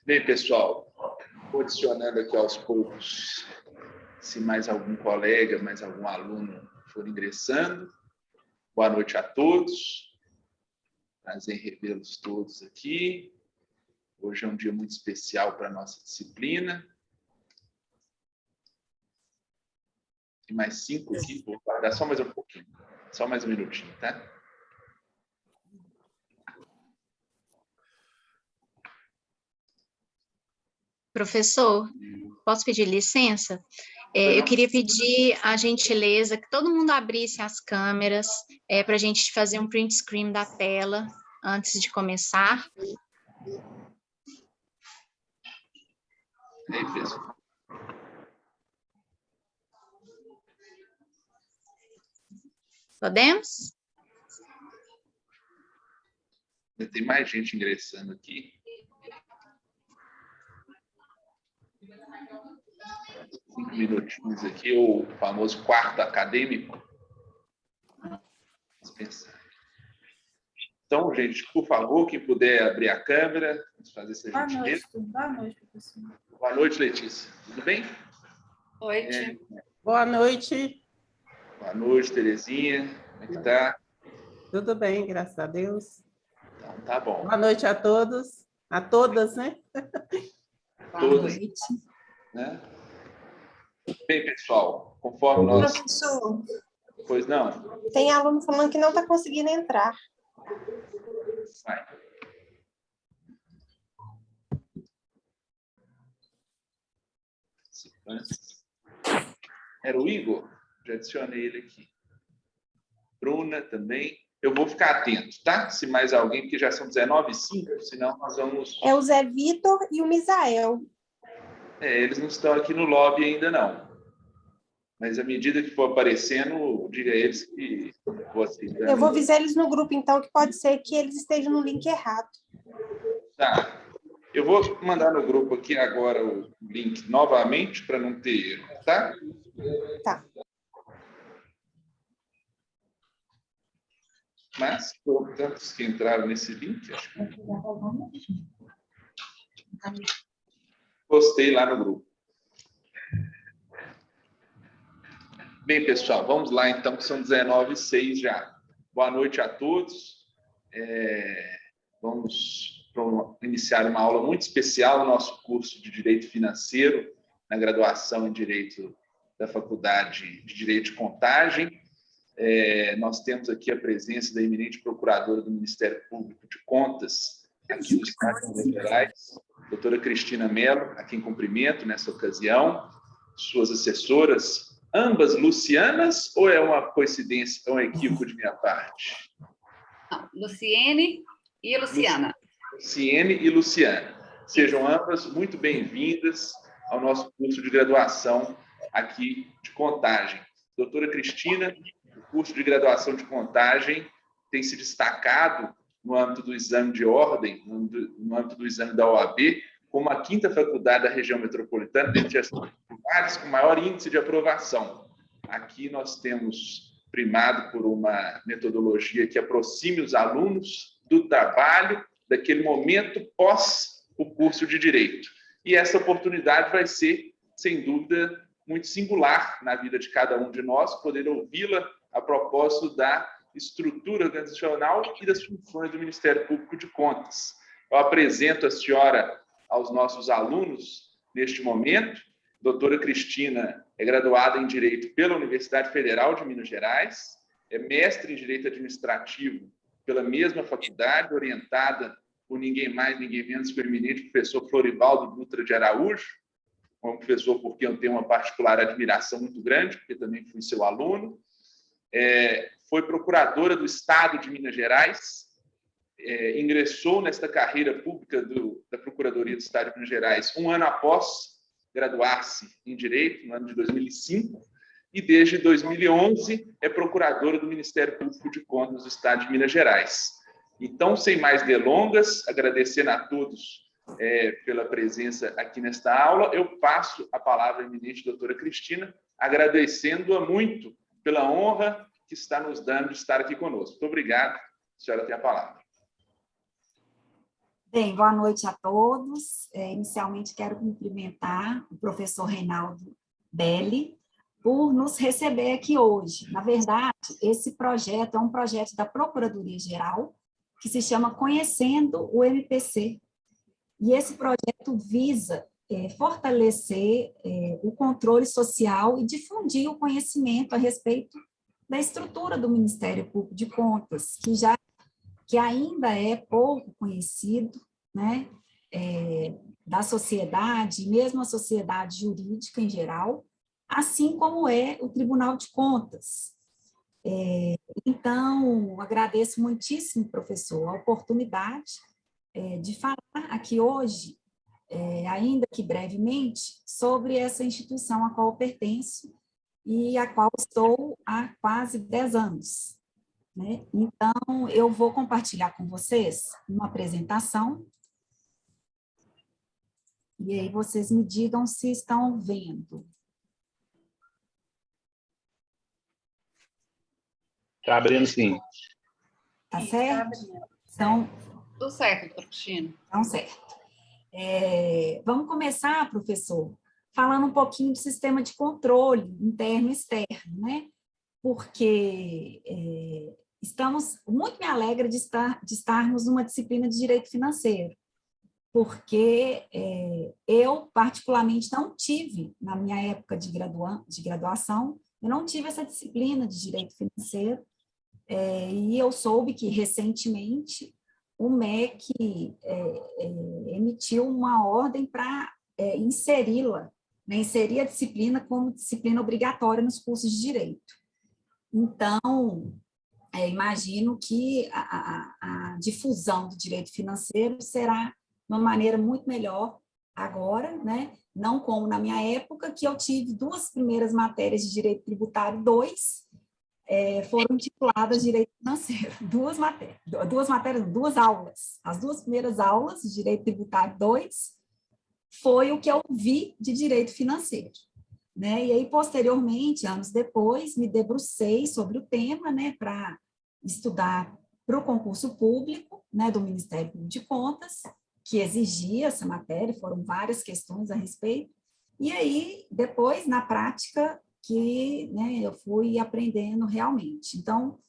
Bem, pessoal, vou adicionando aqui aos poucos, se mais algum colega, mais algum aluno for ingressando. Boa noite a todos. Prazer em revê-los todos aqui. Hoje é um dia muito especial para a nossa disciplina. Tem mais 5 aqui, vou guardar só mais um pouquinho. Só mais um minutinho, tá? Professor, posso pedir licença? Eu queria pedir a gentileza que todo mundo abrisse as câmeras para a gente fazer um print screen da tela antes de começar. E aí, pessoal? Podemos? Tem mais gente ingressando aqui. 5 minutinhos aqui, o famoso quarto acadêmico. Vamos pensar. Então, gente, por favor, quem puder abrir a câmera, vamos fazer essa gentileza. Boa noite, professor. Boa noite, Letícia. Tudo bem? Noite. Boa noite. Boa noite, Terezinha. Como é que tá? Tudo bem, graças a Deus. Então, tá bom. Boa noite a todos, a todas, né? Boa noite. Né? Bem, pessoal, conforme nós... Professor, Pois não? tem aluno falando que não está conseguindo entrar. Vai. Era o Igor? Já adicionei ele aqui. Bruna também. Eu vou ficar atento, tá? Se mais alguém, porque já são 19h05, senão nós vamos... É o Zé Vitor e o Misael. Eles não estão aqui no lobby ainda, não. Mas à medida que for aparecendo, diga a eles que eu vou avisar eles no grupo, então, que pode ser que eles estejam no link errado. Tá. Eu vou mandar no grupo aqui agora o link novamente, para não ter erro, tá? Tá. Mas, por tantos que entraram nesse link, acho que... Postei lá no grupo. Bem, pessoal, vamos lá, então, que são 19h06 já. Boa noite a todos. Vamos iniciar uma aula muito especial no nosso curso de Direito Financeiro, na graduação em Direito da Faculdade de Direito de Contagem. Nós temos aqui a presença da eminente procuradora do Ministério Público de Contas, aqui do Estado de Minas Gerais, doutora Cristina Mello, a quem cumprimento nessa ocasião, suas assessoras, ambas Lucianas, ou é uma coincidência, um equívoco de minha parte? Não, Luciene e Luciana. Luciene e Luciana. Sejam ambas muito bem-vindas ao nosso curso de graduação aqui de Contagem. Doutora Cristina, o curso de graduação de Contagem tem se destacado no âmbito do exame de ordem, no âmbito do exame da OAB, como a 5ª faculdade da região metropolitana, dentre as faculdades com maior índice de aprovação. Aqui nós temos primado por uma metodologia que aproxime os alunos do trabalho, daquele momento pós o curso de Direito. E essa oportunidade vai ser, sem dúvida, muito singular na vida de cada um de nós, poder ouvi-la a propósito da estrutura organizacional e das funções do Ministério Público de Contas. Eu apresento a senhora aos nossos alunos neste momento. Doutora Cristina é graduada em Direito pela Universidade Federal de Minas Gerais, é mestre em Direito Administrativo pela mesma faculdade, orientada por ninguém mais, ninguém menos que o eminente professor Florivaldo Dutra de Araújo, um professor por quem eu tenho uma particular admiração muito grande, porque também fui seu aluno. Foi procuradora do Estado de Minas Gerais, ingressou nesta carreira pública da Procuradoria do Estado de Minas Gerais um ano após graduar-se em Direito, no ano de 2005, e desde 2011 é procuradora do Ministério Público de Contas do Estado de Minas Gerais. Então, sem mais delongas, agradecendo a todos pela presença aqui nesta aula, eu passo a palavra à eminente doutora Cristina, agradecendo-a muito pela honra que está nos dando de estar aqui conosco. Muito obrigado. A senhora tem a palavra. Bem, boa noite a todos. Inicialmente, quero cumprimentar o professor Reinaldo Belli por nos receber aqui hoje. Na verdade, esse projeto é um projeto da Procuradoria-Geral, que se chama Conhecendo o MPC. E esse projeto visa fortalecer o controle social e difundir o conhecimento a respeito da estrutura do Ministério Público de Contas, que ainda é pouco conhecido, né, da sociedade, mesmo a sociedade jurídica em geral, assim como é o Tribunal de Contas. Então, agradeço muitíssimo, professor, a oportunidade de falar aqui hoje, ainda que brevemente, sobre essa instituição a qual eu pertenço e a qual estou há quase 10 anos. Né? Então, eu vou compartilhar com vocês uma apresentação, e aí vocês me digam se estão vendo. Está abrindo, sim. Tá certo? Então, Tudo certo, doutora Cristina. então, certo. Vamos começar, professor, falando um pouquinho do sistema de controle interno e externo, né? Porque muito me alegra de estarmos numa disciplina de direito financeiro, porque eu, particularmente, não tive, na minha época de graduação, eu não tive essa disciplina de direito financeiro, e eu soube que, recentemente, o MEC emitiu uma ordem para inseri-la, né, inserir a disciplina como disciplina obrigatória nos cursos de direito. Então, imagino que a difusão do direito financeiro será uma maneira muito melhor agora, né? Não como na minha época, que eu tive 2 primeiras matérias de direito tributário 2, foram intituladas Direito Financeiro, 2 aulas. As 2 primeiras aulas de Direito Tributário 2 foi o que eu vi de Direito Financeiro. Né? E aí, posteriormente, anos depois, me debrucei sobre o tema, né, para estudar para o concurso público, né, do Ministério Público de Contas, que exigia essa matéria, foram várias questões a respeito, e aí, depois, na prática, que, né, eu fui aprendendo realmente. Então,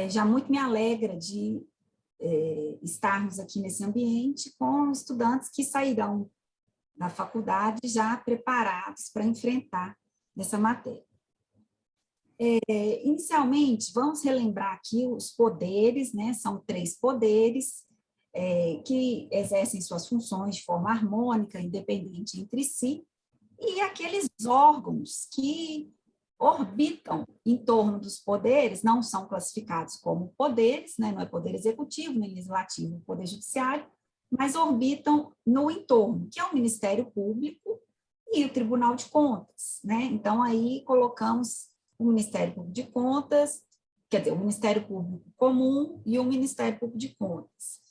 já muito me alegra de estarmos aqui nesse ambiente com estudantes que sairão da faculdade já preparados para enfrentar essa matéria. Inicialmente, vamos relembrar aqui os poderes, né? São 3 poderes que exercem suas funções de forma harmônica, independente entre si, e aqueles órgãos que orbitam em torno dos poderes, não são classificados como poderes, né? Não é poder executivo, nem legislativo, poder judiciário, mas orbitam no entorno, que é o Ministério Público e o Tribunal de Contas, né? Então, aí colocamos o Ministério Público de Contas, quer dizer, o Ministério Público Comum e o Ministério Público de Contas.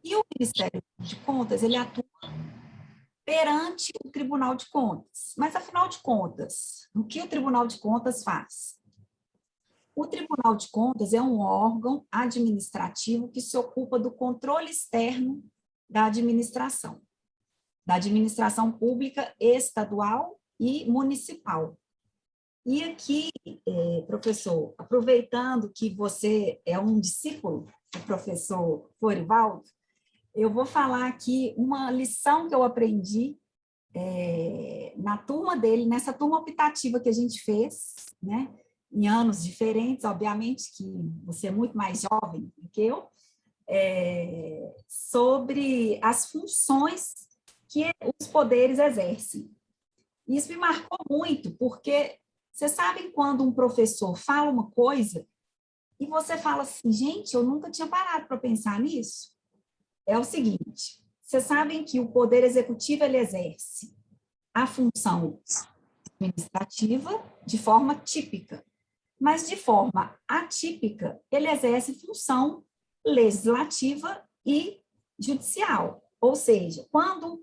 E o Ministério Público de Contas, ele atua perante o Tribunal de Contas. Mas, afinal de contas, o que o Tribunal de Contas faz? O Tribunal de Contas é um órgão administrativo que se ocupa do controle externo da administração pública estadual e municipal. E aqui, professor, aproveitando que você é um discípulo do professor Florivaldo, eu vou falar aqui uma lição que eu aprendi na turma dele, nessa turma optativa que a gente fez, né? Em anos diferentes, obviamente, que você é muito mais jovem do que eu, sobre as funções que os poderes exercem. Isso me marcou muito, porque vocês sabem quando um professor fala uma coisa e você fala assim, gente, eu nunca tinha parado para pensar nisso? É o seguinte, vocês sabem que o poder executivo ele exerce a função administrativa de forma típica, mas de forma atípica ele exerce função legislativa e judicial, ou seja, quando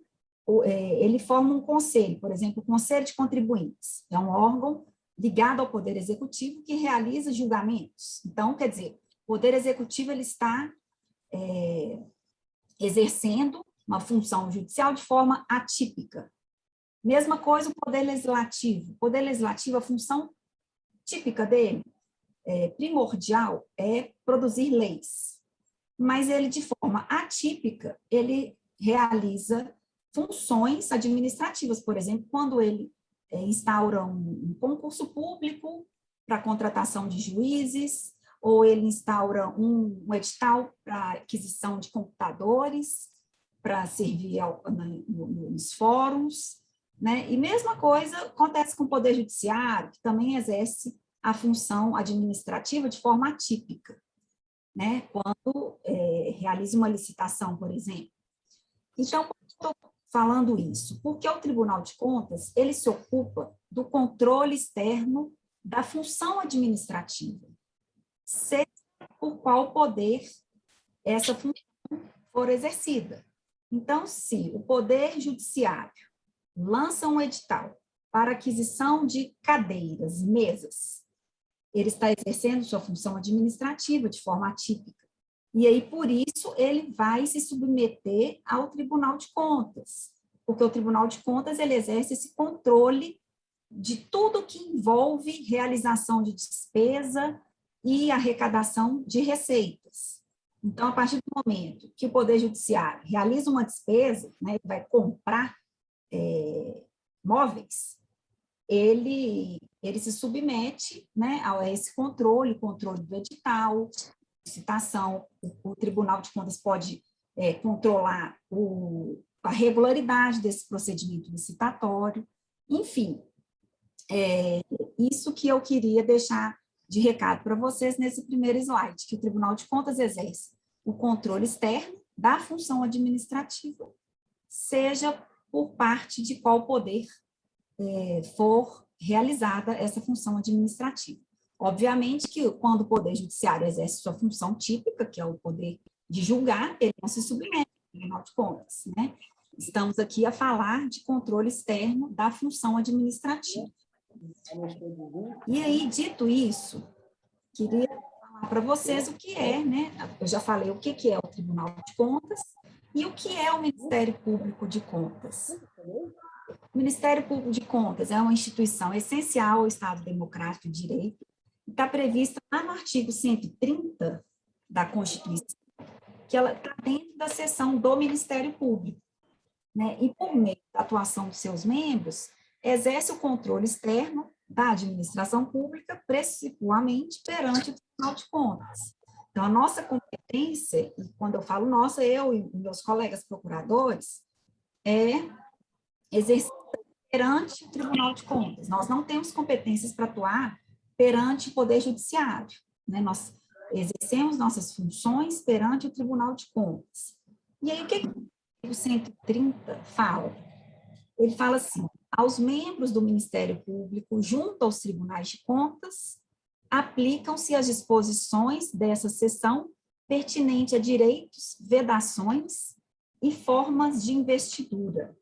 ele forma um conselho, por exemplo, o Conselho de Contribuintes, é um órgão ligado ao Poder Executivo que realiza julgamentos. Então, quer dizer, o Poder Executivo ele está exercendo uma função judicial de forma atípica. Mesma coisa o Poder Legislativo. O Poder Legislativo, a função típica dele, primordial, é produzir leis. Mas ele, de forma atípica, ele realiza funções administrativas, por exemplo, quando ele instaura um concurso público para contratação de juízes, ou ele instaura um edital para aquisição de computadores, para servir nos fóruns, né? E mesma coisa acontece com o Poder Judiciário, que também exerce a função administrativa de forma atípica, né? Quando realiza uma licitação, por exemplo. Então, por que eu estou falando isso? Porque o Tribunal de Contas, ele se ocupa do controle externo da função administrativa, seja por qual poder essa função for exercida. Então, se o Poder Judiciário lança um edital para aquisição de cadeiras, mesas, ele está exercendo sua função administrativa de forma atípica. E aí, por isso, ele vai se submeter ao Tribunal de Contas, porque o Tribunal de Contas ele exerce esse controle de tudo que envolve realização de despesa e arrecadação de receitas. Então, a partir do momento que o Poder Judiciário realiza uma despesa, né, ele vai comprar móveis, ele se submete, né, a esse controle do edital, licitação. O Tribunal de Contas pode controlar a regularidade desse procedimento licitatório, enfim. Isso que eu queria deixar de recado para vocês nesse primeiro slide, que o Tribunal de Contas exerce o controle externo da função administrativa, seja por parte de qual poder for realizada essa função administrativa. Obviamente que quando o Poder Judiciário exerce sua função típica, que é o poder de julgar, ele não se submete ao Tribunal de Contas, né? Estamos aqui a falar de controle externo da função administrativa. E aí, dito isso, queria falar para vocês o que é, né? Eu já falei o que é o Tribunal de Contas e o que é o Ministério Público de Contas. O Ministério Público de Contas é uma instituição essencial ao Estado Democrático de Direito, e está prevista lá no artigo 130 da Constituição, que ela está dentro da seção do Ministério Público, né? E por meio da atuação dos seus membros, exerce o controle externo da administração pública, principalmente perante o Tribunal de Contas. Então, a nossa competência, e quando eu falo nossa, eu e meus colegas procuradores, é exercer perante o Tribunal de Contas. Nós não temos competências para atuar perante o Poder Judiciário, né? Nós exercemos nossas funções perante o Tribunal de Contas. E aí, o que o 130 fala? Ele fala assim: aos membros do Ministério Público, junto aos tribunais de contas, aplicam-se as disposições dessa seção pertinente a direitos, vedações e formas de investidura,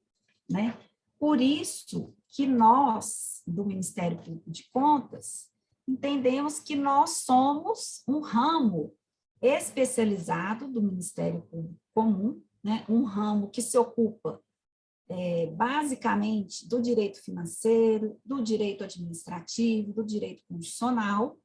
né? Por isso que nós, do Ministério Público de Contas, entendemos que nós somos um ramo especializado do Ministério Público Comum, né? Um ramo que se ocupa basicamente do direito financeiro, do direito administrativo, do direito constitucional,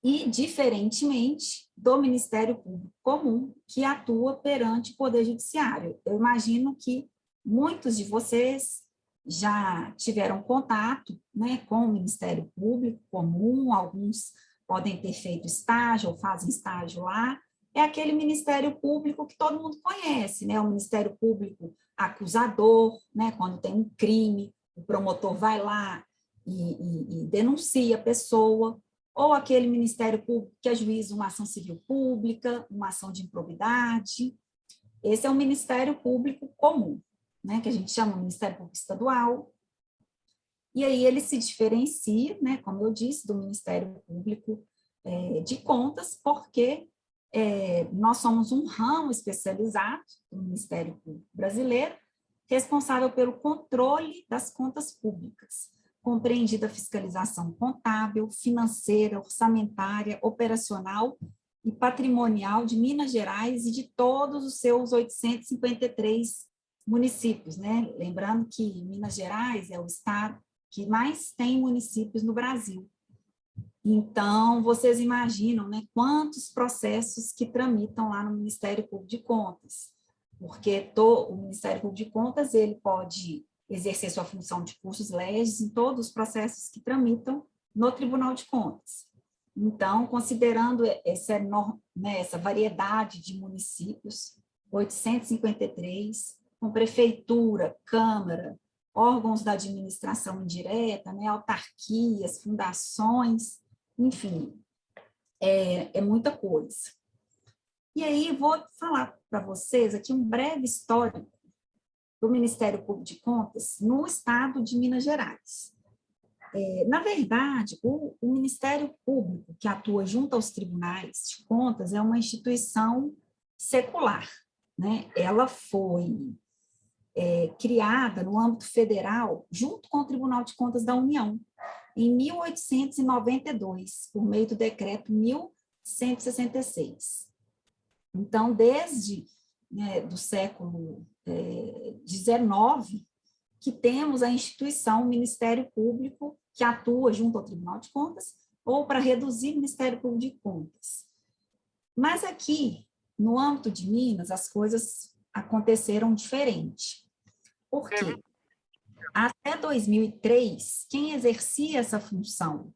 e, diferentemente, do Ministério Público Comum, que atua perante o Poder Judiciário. Eu imagino que muitos de vocês já tiveram contato, né, com o Ministério Público Comum, alguns podem ter feito estágio ou fazem estágio lá. É aquele Ministério Público que todo mundo conhece, né? O Ministério Público acusador, né? Quando tem um crime, o promotor vai lá e denuncia a pessoa, ou aquele Ministério Público que ajuiza uma ação civil pública, uma ação de improbidade. Esse é o Ministério Público Comum, né? Que a gente chama de Ministério Público Estadual. E aí ele se diferencia, né? Como eu disse, do Ministério Público de Contas, porque nós somos um ramo especializado do Ministério Público Brasileiro, responsável pelo controle das contas públicas, compreendida a fiscalização contábil, financeira, orçamentária, operacional e patrimonial de Minas Gerais e de todos os seus 853 municípios, né? Lembrando que Minas Gerais é o estado que mais tem municípios no Brasil. Então, vocês imaginam, né, quantos processos que tramitam lá no Ministério Público de Contas, porque o Ministério Público de Contas ele pode exercer sua função de cursus legis em todos os processos que tramitam no Tribunal de Contas. Então, considerando essa variedade de municípios, 853, com prefeitura, câmara, órgãos da administração indireta, né, autarquias, fundações, enfim, é muita coisa. E aí, vou falar para vocês aqui um breve histórico do Ministério Público de Contas no estado de Minas Gerais. Na verdade, o Ministério Público, que atua junto aos tribunais de contas, é uma instituição secular, né? Ela foi criada no âmbito federal, junto com o Tribunal de Contas da União, em 1892, por meio do decreto 1166. Então, desde do século XIX, que temos a instituição Ministério Público, que atua junto ao Tribunal de Contas, ou para reduzir o Ministério Público de Contas. Mas aqui, no âmbito de Minas, as coisas aconteceram diferente. Por quê? Até 2003, quem exercia essa função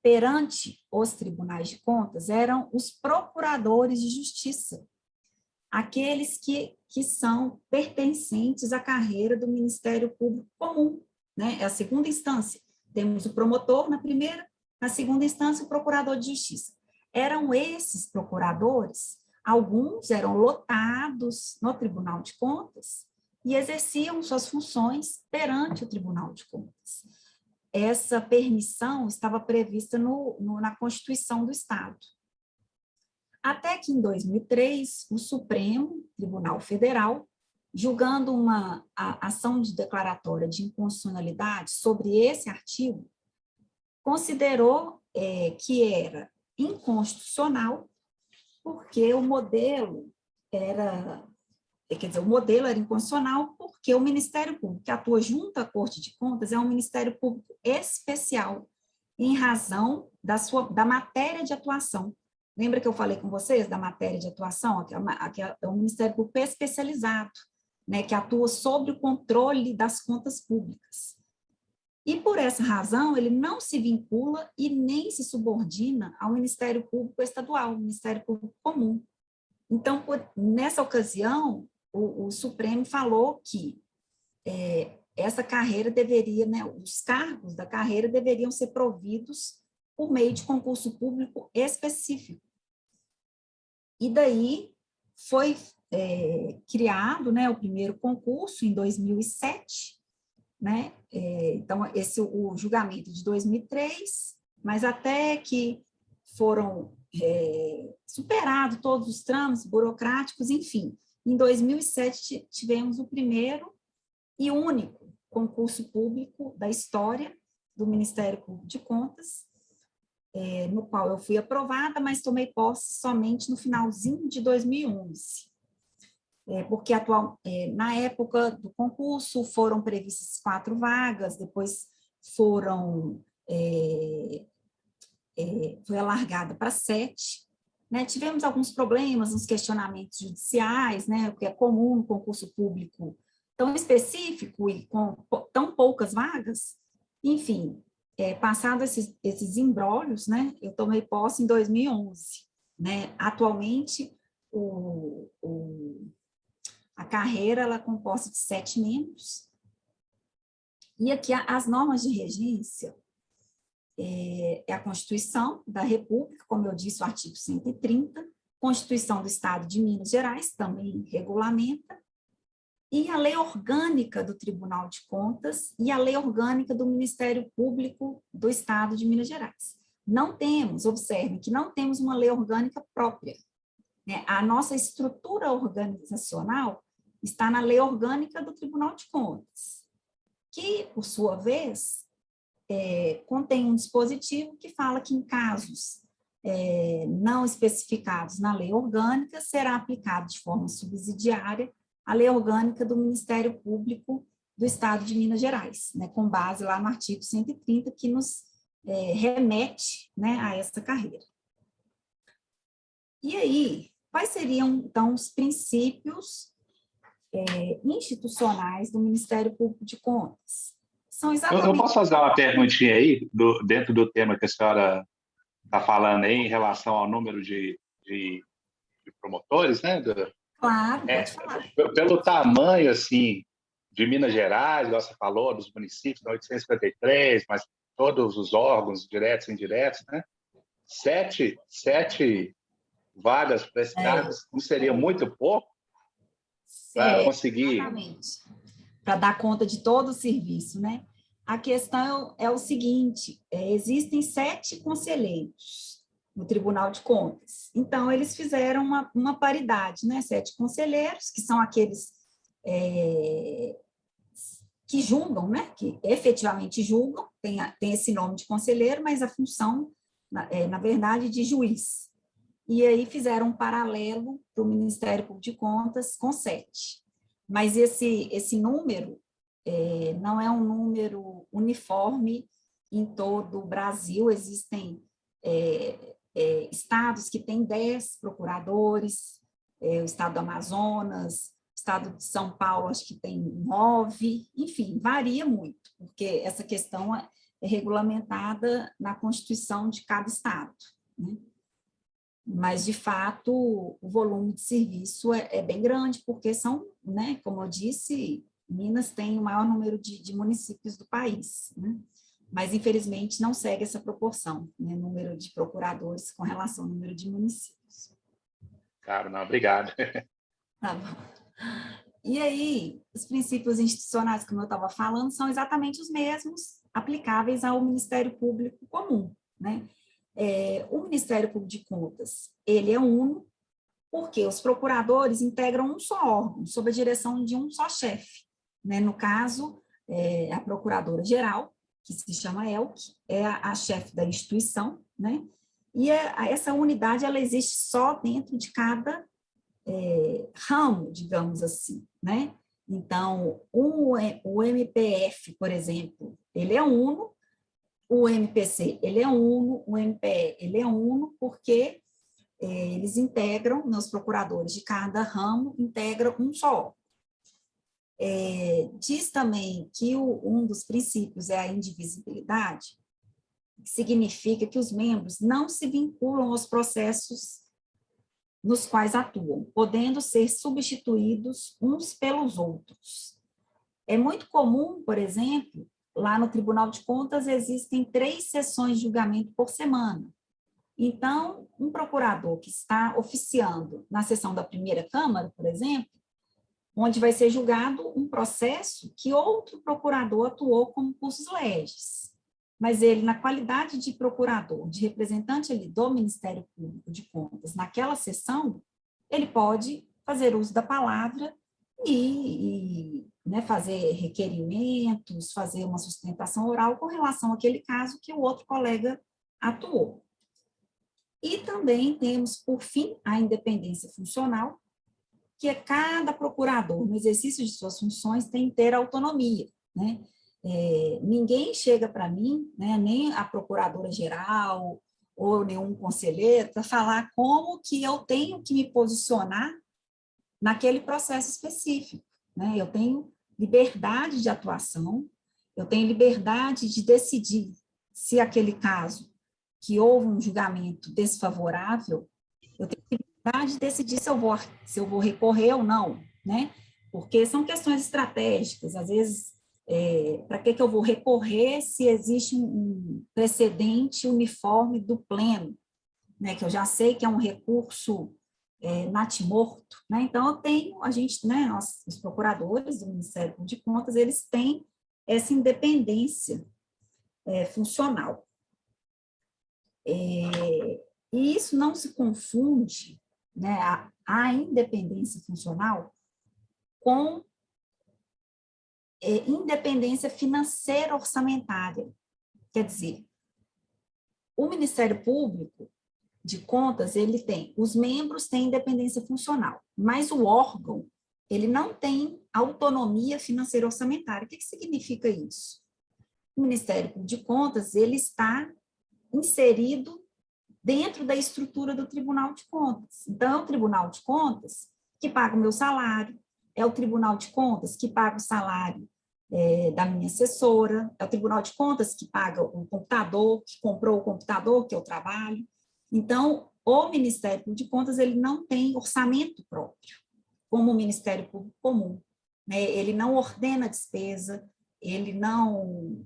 perante os tribunais de contas eram os procuradores de justiça, aqueles que são pertencentes à carreira do Ministério Público Comum, né? É a segunda instância. Temos o promotor na primeira, na segunda instância, o procurador de justiça. Eram esses procuradores, alguns eram lotados no Tribunal de Contas e exerciam suas funções perante o Tribunal de Contas. Essa permissão estava prevista na Constituição do Estado. Até que, em 2003, o Supremo Tribunal Federal, julgando uma ação de declaratória de inconstitucionalidade sobre esse artigo, considerou que era inconstitucional, porque o modelo era inconstitucional porque o Ministério Público, que atua junto à Corte de Contas, é um Ministério Público especial, em razão da matéria de atuação. Lembra que eu falei com vocês da matéria de atuação? Que é um Ministério Público especializado, né, que atua sobre o controle das contas públicas. E, por essa razão, ele não se vincula e nem se subordina ao Ministério Público Estadual, ao Ministério Público Comum. Então, nessa ocasião, o Supremo falou que essa carreira deveria, né, os cargos da carreira deveriam ser providos por meio de concurso público específico. E daí foi criado, né, o primeiro concurso em 2007, né? Então, o julgamento de 2003, mas até que foram superados todos os trâmites burocráticos, enfim. Em 2007, tivemos o primeiro e único concurso público da história do Ministério Público de Contas, no qual eu fui aprovada, mas tomei posse somente no finalzinho de 2011. Porque na época do concurso foram previstas 4 vagas, depois foi alargada para 7. Né? Tivemos alguns problemas nos questionamentos judiciais, né? O que é comum no concurso público tão específico e com tão poucas vagas. Enfim, passados esses imbróglios, né? Eu tomei posse em 2011. Né? Atualmente, a carreira ela é composta de 7 membros. E aqui as normas de regência é a Constituição da República, como eu disse, o artigo 130, Constituição do Estado de Minas Gerais, também regulamenta, e a Lei Orgânica do Tribunal de Contas e a Lei Orgânica do Ministério Público do Estado de Minas Gerais. Não temos, observem, que não temos uma lei orgânica própria. Né? A nossa estrutura organizacional está na Lei Orgânica do Tribunal de Contas, que, por sua vez, contém um dispositivo que fala que em casos não especificados na lei orgânica, será aplicado de forma subsidiária a lei orgânica do Ministério Público do Estado de Minas Gerais, né, com base lá no artigo 130, que nos remete, né, a essa carreira. E aí, quais seriam, então, os princípios institucionais do Ministério Público de Contas? São exatamente... Eu posso fazer uma perguntinha aí, dentro do tema que a senhora está falando aí, em relação ao número de promotores, né? Claro, pode falar. Pelo tamanho, assim, de Minas Gerais, igual você falou, dos municípios, 853, mas todos os órgãos, diretos e indiretos, né? Sete vagas para esse cargo, não seria muito pouco para conseguir... Exatamente. Para dar conta de todo o serviço, né? A questão é o seguinte, existem 7 conselheiros no Tribunal de Contas. Então, eles fizeram uma paridade, né? 7 conselheiros, que são aqueles que julgam, né? Que efetivamente julgam, tem esse nome de conselheiro, mas a função, na verdade, de juiz. E aí fizeram um paralelo para o Ministério Público de Contas com 7. Mas esse número não é um número uniforme em todo o Brasil. Existem estados que têm 10 procuradores, o estado do Amazonas, o estado de São Paulo acho que tem 9, enfim, varia muito, porque essa questão é regulamentada na Constituição de cada estado, né? Mas, de fato, o volume de serviço é bem grande, porque são, né, como eu disse, Minas tem o maior número de municípios do país, né? Mas, infelizmente, não segue essa proporção, né, número de procuradores com relação ao número de municípios. Claro, não, obrigado. Tá bom. E aí, os princípios institucionais, como eu estava falando, são exatamente os mesmos aplicáveis ao Ministério Público comum, né? O Ministério Público de Contas, ele é uno, porque os procuradores integram um só órgão, sob a direção de um só chefe, né? No caso, a Procuradora-Geral, que se chama ELC, é a chefe da instituição, né? E essa unidade, ela existe só dentro de cada ramo, digamos assim, né? Então, o MPF, por exemplo, ele é uno, o MPC, ele é uno, o MPE, ele é uno, porque eles integram, os procuradores de cada ramo integram um só. Diz também que um dos princípios é a indivisibilidade, que significa que os membros não se vinculam aos processos nos quais atuam, podendo ser substituídos uns pelos outros. É muito comum, por exemplo, lá no Tribunal de Contas existem 3 sessões de julgamento por semana. Então, um procurador que está oficiando na sessão da primeira Câmara, por exemplo, onde vai ser julgado um processo que outro procurador atuou como cursus legis. Mas ele, na qualidade de procurador, de representante ali do Ministério Público de Contas, naquela sessão, ele pode fazer uso da palavra e né, fazer requerimentos, fazer uma sustentação oral com relação àquele caso que o outro colega atuou. E também temos, por fim, a independência funcional, que cada procurador, no exercício de suas funções, tem que ter autonomia, né? Ninguém chega para mim, né, nem a procuradora-geral ou nenhum conselheiro, para falar como que eu tenho que me posicionar naquele processo específico, né? Eu tenho liberdade de atuação, eu tenho liberdade de decidir se aquele caso que houve um julgamento desfavorável, eu tenho liberdade de decidir se eu vou recorrer ou não, né? Porque são questões estratégicas, às vezes, para que eu vou recorrer se existe um precedente uniforme do pleno, né? Que eu já sei que é um recurso natimorto, né? Então, né, os procuradores do Ministério Público de Contas, eles têm essa independência funcional. E isso não se confunde, né, a independência funcional com independência financeira orçamentária. Quer dizer, o Ministério Público, de Contas, os membros têm independência funcional, mas o órgão, ele não tem autonomia financeira orçamentária. O que significa isso? O Ministério Público de Contas, ele está inserido dentro da estrutura do Tribunal de Contas. Então, é o Tribunal de Contas que paga o meu salário, é o Tribunal de Contas que paga o salário da minha assessora, é o Tribunal de Contas que paga o computador, que comprou o computador que eu trabalho. Então, o Ministério Público de Contas, ele não tem orçamento próprio, como o Ministério Público Comum, né? Ele não ordena despesa, ele não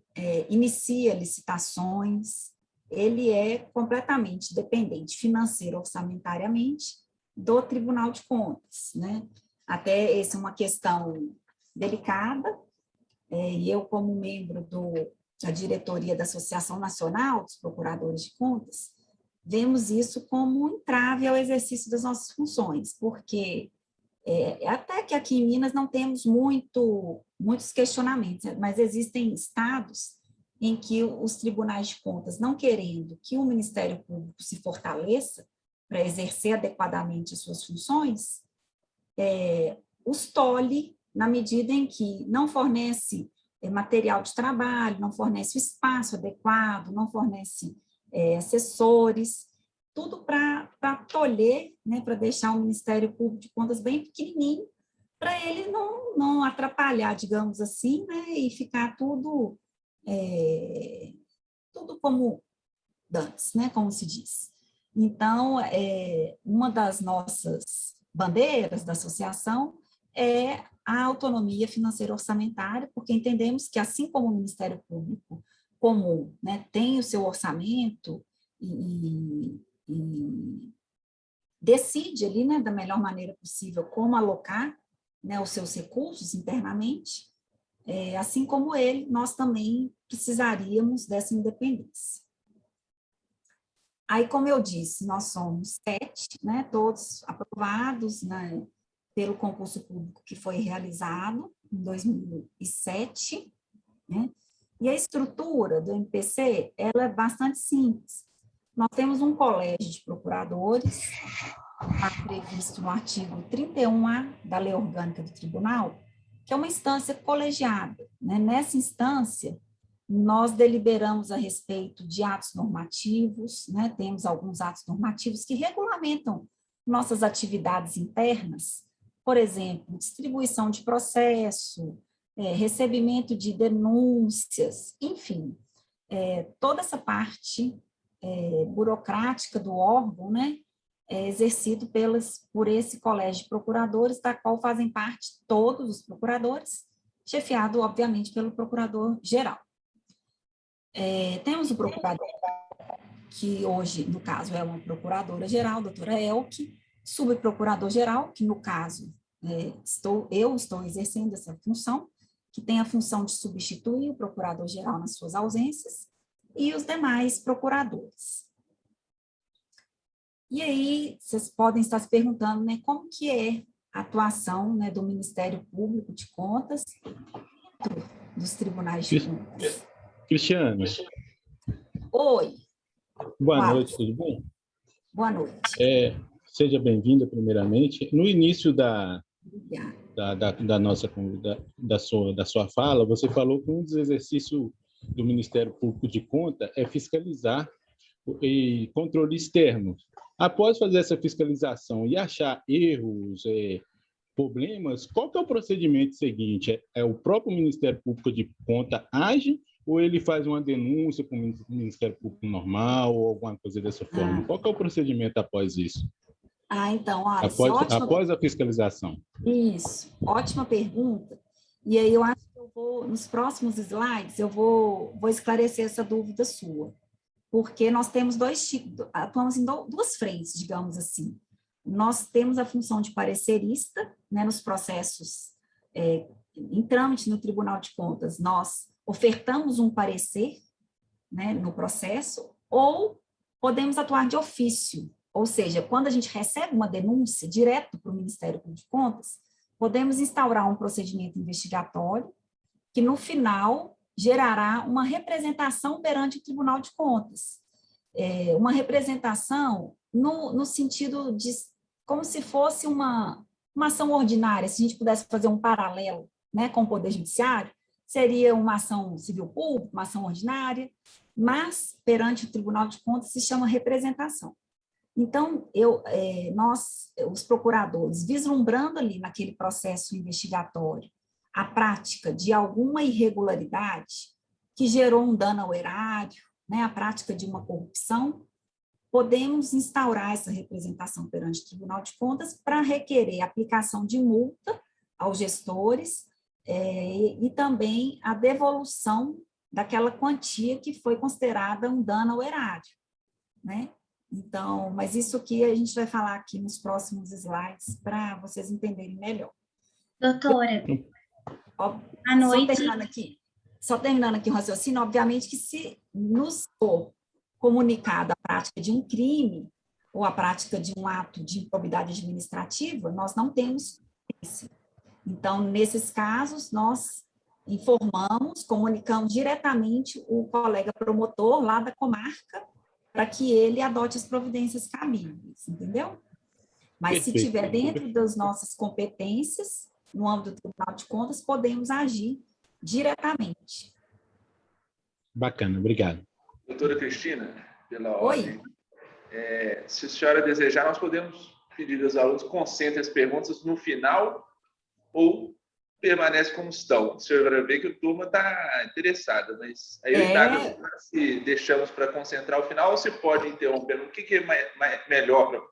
inicia licitações, ele é completamente dependente financeiro, orçamentariamente, do Tribunal de Contas, né? Até essa é uma questão delicada, e eu, como membro da diretoria da Associação Nacional dos Procuradores de Contas, vemos isso como um entrave ao exercício das nossas funções, porque até que aqui em Minas não temos muitos questionamentos, mas existem estados em que os tribunais de contas, não querendo que o Ministério Público se fortaleça para exercer adequadamente as suas funções, os tolhe na medida em que não fornece material de trabalho, não fornece o espaço adequado, não fornece assessores, tudo para tolher, né, para deixar o Ministério Público de Contas bem pequenininho, para ele não atrapalhar, digamos assim, né, e ficar tudo como dantes, né, como se diz. Então, uma das nossas bandeiras da associação é a autonomia financeira orçamentária, porque entendemos que, assim como o Ministério Público Comum, né, tem o seu orçamento e decide ali, né, da melhor maneira possível como alocar, né, os seus recursos internamente, assim como nós também precisaríamos dessa independência. Aí, como eu disse, nós somos 7, né, todos aprovados, né, pelo concurso público que foi realizado em 2007, né, e a estrutura do MPC, ela é bastante simples. Nós temos um colégio de procuradores, está previsto no artigo 31A da Lei Orgânica do Tribunal, que é uma instância colegiada, né? Nessa instância, nós deliberamos a respeito de atos normativos, né? Temos alguns atos normativos que regulamentam nossas atividades internas, por exemplo, distribuição de processo, recebimento de denúncias, enfim, toda essa parte burocrática do órgão, né, é exercido por esse colégio de procuradores, da qual fazem parte todos os procuradores, chefiado, obviamente, pelo procurador-geral. Temos o procurador, que hoje, no caso, é uma procuradora-geral, doutora Elke, subprocurador-geral, que, no caso, eu estou exercendo essa função, que tem a função de substituir o procurador-geral nas suas ausências, e os demais procuradores. E aí, vocês podem estar se perguntando, né, como que é a atuação, né, do Ministério Público de Contas, dos tribunais de contas. Cristiane. Oi. Boa noite, tudo bom? Boa noite. Seja bem-vinda, primeiramente. No início da sua fala, você falou que um dos exercícios do Ministério Público de Contas é fiscalizar e controle externo. Após fazer essa fiscalização e achar erros, problemas, qual que é o procedimento seguinte? O próprio Ministério Público de Contas age ou ele faz uma denúncia para o Ministério Público normal ou alguma coisa dessa forma? Qual que é o procedimento após isso? Então, Alice, após a fiscalização. Isso, ótima pergunta. E aí eu acho que nos próximos slides, eu vou esclarecer essa dúvida sua. Porque nós temos atuamos em duas frentes, digamos assim. Nós temos a função de parecerista, né, nos processos em trâmite no Tribunal de Contas, nós ofertamos um parecer, né, no processo, ou podemos atuar de ofício, ou seja, quando a gente recebe uma denúncia direto para o Ministério Público de Contas, podemos instaurar um procedimento investigatório que, no final, gerará uma representação perante o Tribunal de Contas. uma representação no sentido de como se fosse uma ação ordinária, se a gente pudesse fazer um paralelo, né, com o Poder Judiciário, seria uma ação civil pública, uma ação ordinária, mas perante o Tribunal de Contas se chama representação. Então, nós, os procuradores, vislumbrando ali naquele processo investigatório a prática de alguma irregularidade que gerou um dano ao erário, né, a prática de uma corrupção, podemos instaurar essa representação perante o Tribunal de Contas para requerer a aplicação de multa aos gestores e também a devolução daquela quantia que foi considerada um dano ao erário, né? Então, mas isso aqui a gente vai falar aqui nos próximos slides para vocês entenderem melhor. Doutora, à noite. Só terminando aqui o raciocínio, obviamente que se nos for comunicada a prática de um crime ou a prática de um ato de improbidade administrativa, nós não temos isso. Então, nesses casos, nós informamos, comunicamos diretamente o colega promotor lá da comarca para que ele adote as providências cabíveis, entendeu? Mas se estiver dentro das nossas competências, no âmbito do Tribunal de Contas, podemos agir diretamente. Bacana, obrigado. Doutora Cristina, pela ordem. Se a senhora desejar, nós podemos pedir aos alunos que concentrem as perguntas no final ou permanece como estão. A senhora vai ver que a turma está interessada, mas aí se deixamos para concentrar o final ou se pode interromper? O que é melhor para a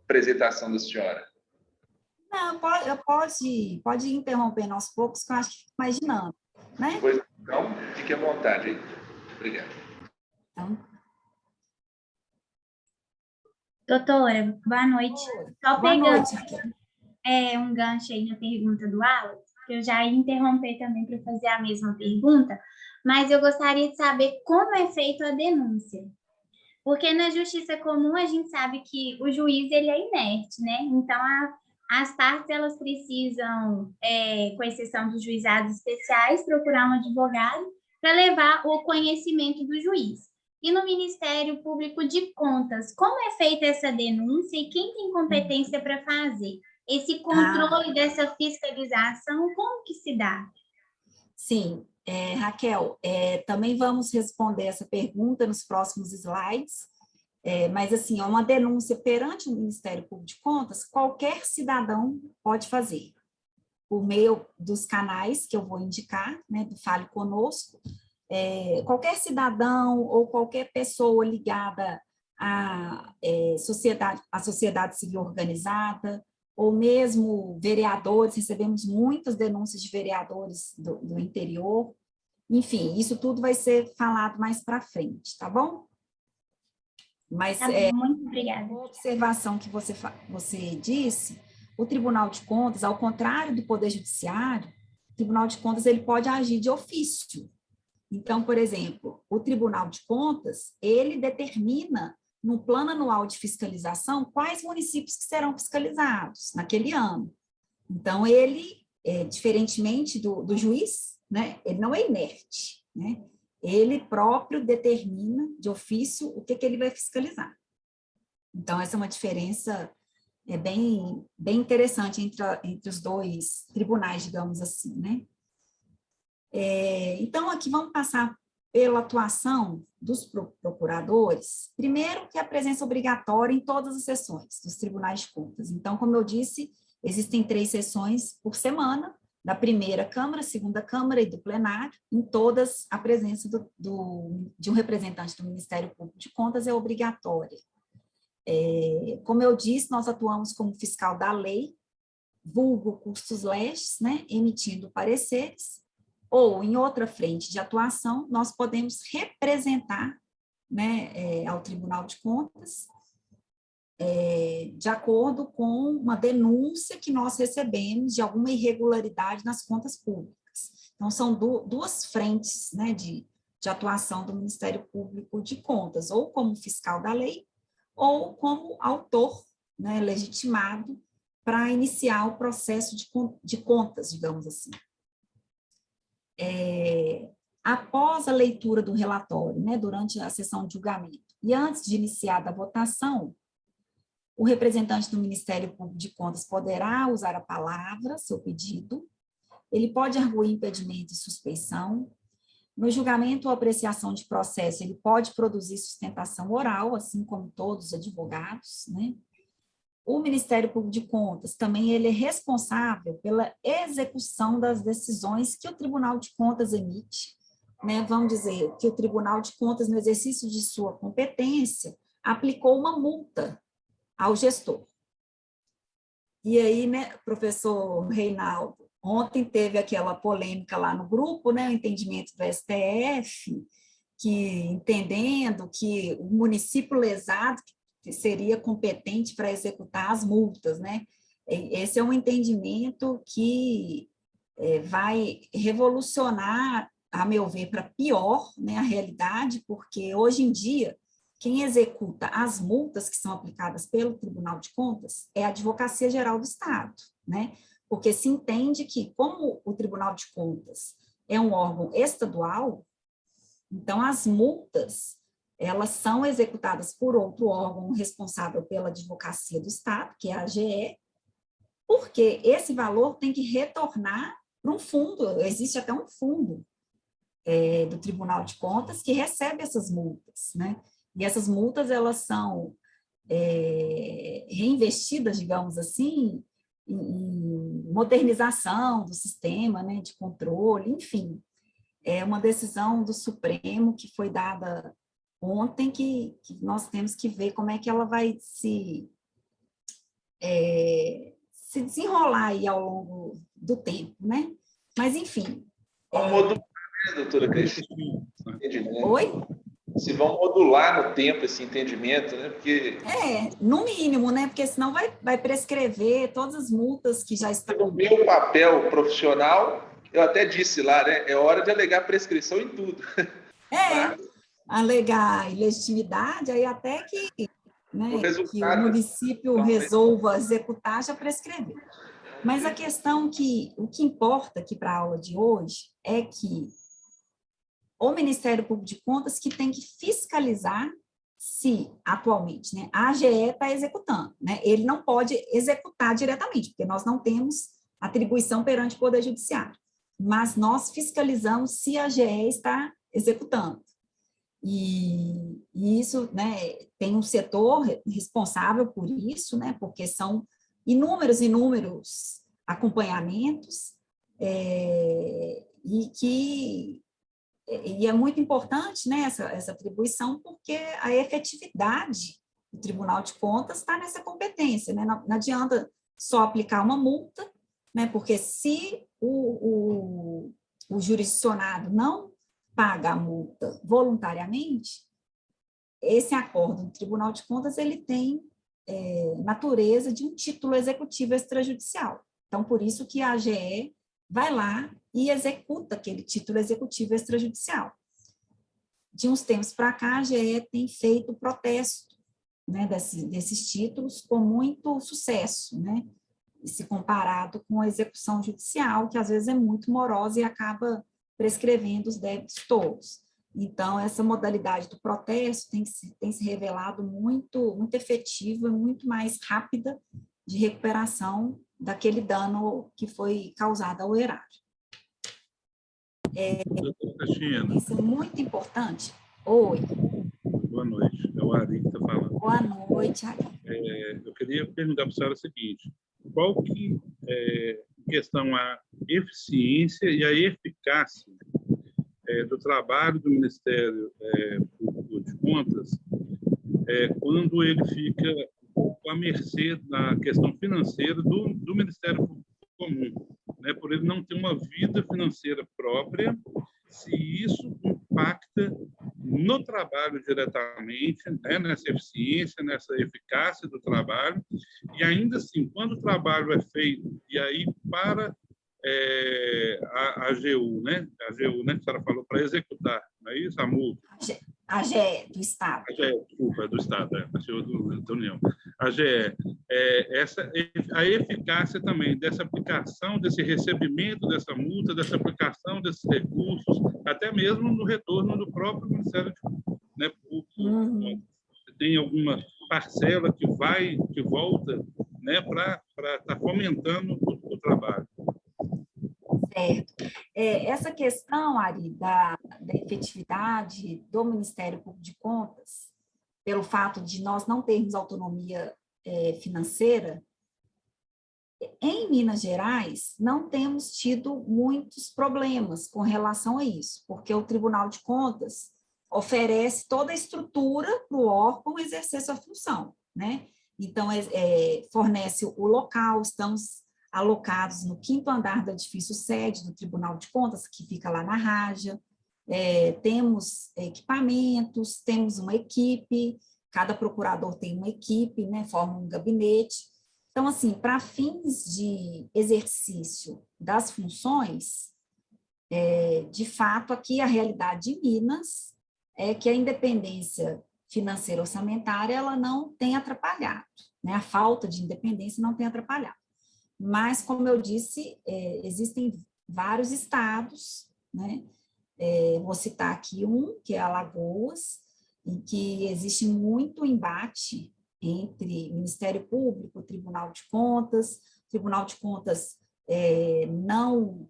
apresentação da senhora? Não, pode interromper aos poucos, que eu acho que fica mais dinâmico, né? Pois então, fique à vontade aí. Obrigado. Então, doutora, boa noite. Só boa pegando noite, Raquel. Um gancho aí na pergunta do Alex, que eu já ia interromper também para fazer a mesma pergunta, mas eu gostaria de saber como é feita a denúncia. Porque na justiça comum a gente sabe que o juiz ele é inerte, né? Então as partes elas precisam, com exceção dos juizados especiais, procurar um advogado para levar o conhecimento do juiz. E no Ministério Público de Contas, como é feita essa denúncia e quem tem competência para fazer? Esse controle dessa fiscalização, como que se dá? Sim, Raquel, também vamos responder essa pergunta nos próximos slides, mas assim, uma denúncia perante o Ministério Público de Contas, qualquer cidadão pode fazer, por meio dos canais que eu vou indicar, né, do Fale Conosco, qualquer cidadão ou qualquer pessoa ligada à sociedade civil organizada, ou mesmo vereadores, recebemos muitas denúncias de vereadores do interior. Enfim, isso tudo vai ser falado mais para frente, tá bom? Mas, muito obrigada. Uma observação que você disse, o Tribunal de Contas, ao contrário do Poder Judiciário, o Tribunal de Contas ele pode agir de ofício. Então, por exemplo, o Tribunal de Contas, ele determina no plano anual de fiscalização, quais municípios que serão fiscalizados naquele ano. Então, ele, diferentemente do juiz, né, ele não é inerte, né? Ele próprio determina de ofício o que ele vai fiscalizar. Então, essa é uma diferença bem interessante entre os dois tribunais, digamos assim, né? Então, aqui vamos passar pela atuação dos procuradores, primeiro que a presença obrigatória em todas as sessões dos tribunais de contas. Então, como eu disse, existem 3 sessões por semana, da primeira Câmara, segunda Câmara e do plenário, em todas a presença de um representante do Ministério Público de Contas é obrigatória. Como eu disse, nós atuamos como fiscal da lei, vulgo custos legis, né, emitindo pareceres, ou em outra frente de atuação, nós podemos representar, né, ao Tribunal de Contas, de acordo com uma denúncia que nós recebemos de alguma irregularidade nas contas públicas. Então, são duas frentes, né, de atuação do Ministério Público de Contas, ou como fiscal da lei, ou como autor, né, legitimado para iniciar o processo de contas, digamos assim. após a leitura do relatório, né, durante a sessão de julgamento, e antes de iniciar a votação, o representante do Ministério Público de Contas poderá usar a palavra, seu pedido, ele pode arguir impedimento e suspeição. No julgamento ou apreciação de processo, ele pode produzir sustentação oral, assim como todos os advogados, né? O Ministério Público de Contas também ele é responsável pela execução das decisões que o Tribunal de Contas emite, né? Vamos dizer que o Tribunal de Contas, no exercício de sua competência, aplicou uma multa ao gestor. E aí, né, professor Reinaldo, ontem teve aquela polêmica lá no grupo, né, o entendimento do STF, que entendendo que o município lesado seria competente para executar as multas, né? Esse é um entendimento que vai revolucionar, a meu ver, para pior, né, a realidade, porque hoje em dia quem executa as multas que são aplicadas pelo Tribunal de Contas é a Advocacia Geral do Estado, né? Porque se entende que, como o Tribunal de Contas é um órgão estadual, então as multas, elas são executadas por outro órgão responsável pela Advocacia do Estado, que é a AGE, porque esse valor tem que retornar para um fundo, existe até um fundo do Tribunal de Contas que recebe essas multas, né? E essas multas, elas são reinvestidas, digamos assim, em modernização do sistema, né, de controle, enfim. É uma decisão do Supremo que foi dada ontem, que nós temos que ver como é que ela vai se desenrolar aí ao longo do tempo, né? Mas, enfim. Vamos modular, né, doutora Cristina? Oi? Se vão modular no tempo esse entendimento, né? Porque... no mínimo, né? Porque senão vai prescrever todas as multas que já estão... No meu papel profissional, eu até disse lá, né? É hora de alegar prescrição em tudo. Alegar ilegitimidade, aí até que, né, que o município então, resolva executar, já prescreveu. Mas a questão o que importa aqui para a aula de hoje é que o Ministério Público de Contas que tem que fiscalizar se, atualmente, né, a AGE está executando, né? Ele não pode executar diretamente, porque nós não temos atribuição perante o Poder Judiciário, mas nós fiscalizamos se a AGE está executando. E isso, né, tem um setor responsável por isso, né, porque são inúmeros acompanhamentos, e é muito importante, né, essa atribuição, porque a efetividade do Tribunal de Contas está nessa competência, né? Não adianta só aplicar uma multa, né, porque se o jurisdicionado não paga a multa voluntariamente, esse acordo do Tribunal de Contas ele tem natureza de um título executivo extrajudicial. Então, por isso que a AGE vai lá e executa aquele título executivo extrajudicial. De uns tempos para cá, a AGE tem feito protesto, né, desses títulos com muito sucesso, né, e se comparado com a execução judicial, que às vezes é muito morosa e acaba prescrevendo os débitos todos. Então, essa modalidade do protesto tem se revelado muito efetiva, muito mais rápida de recuperação daquele dano que foi causado ao erário. Isso é muito importante. Oi. Boa noite, é o Ari que está falando. Boa noite, Ari. Eu queria perguntar para a senhora o seguinte, qual que é questão a eficiência e a eficácia do trabalho do Ministério Público de Contas quando ele fica à mercê da questão financeira do Ministério Público Comum, né, por ele não ter uma vida financeira própria, se isso impacta no trabalho diretamente, né, nessa eficiência, nessa eficácia do trabalho, e ainda assim, quando o trabalho é feito, e aí para a AGU, né, que a senhora falou, para executar, não é isso, a multa? A AGE do Estado. A AGE, desculpa, é do Estado, da União. A AGE, a eficácia também dessa aplicação, desse recebimento dessa multa, dessa aplicação desses recursos, até mesmo no retorno do próprio Ministério Público. Tem alguma parcela que volta, né, para estar fomentando o trabalho. Certo. Essa questão, Ari, da efetividade do Ministério Público de Contas, pelo fato de nós não termos autonomia financeira, em Minas Gerais não temos tido muitos problemas com relação a isso, porque o Tribunal de Contas oferece toda a estrutura para o órgão exercer sua função, né? Então, fornece o local, estamos alocados no 5º andar do edifício sede do Tribunal de Contas, que fica lá na Raja, temos equipamentos, temos uma equipe, cada procurador tem uma equipe, né, forma um gabinete. Então, assim, para fins de exercício das funções, de fato, aqui a realidade de Minas é que a independência financeira orçamentária ela não tem atrapalhado, né? A falta de independência não tem atrapalhado. Mas, como eu disse, existem vários estados, né? Vou citar aqui um, que é Alagoas, em que existe muito embate entre Ministério Público, Tribunal de Contas. O Tribunal de Contas não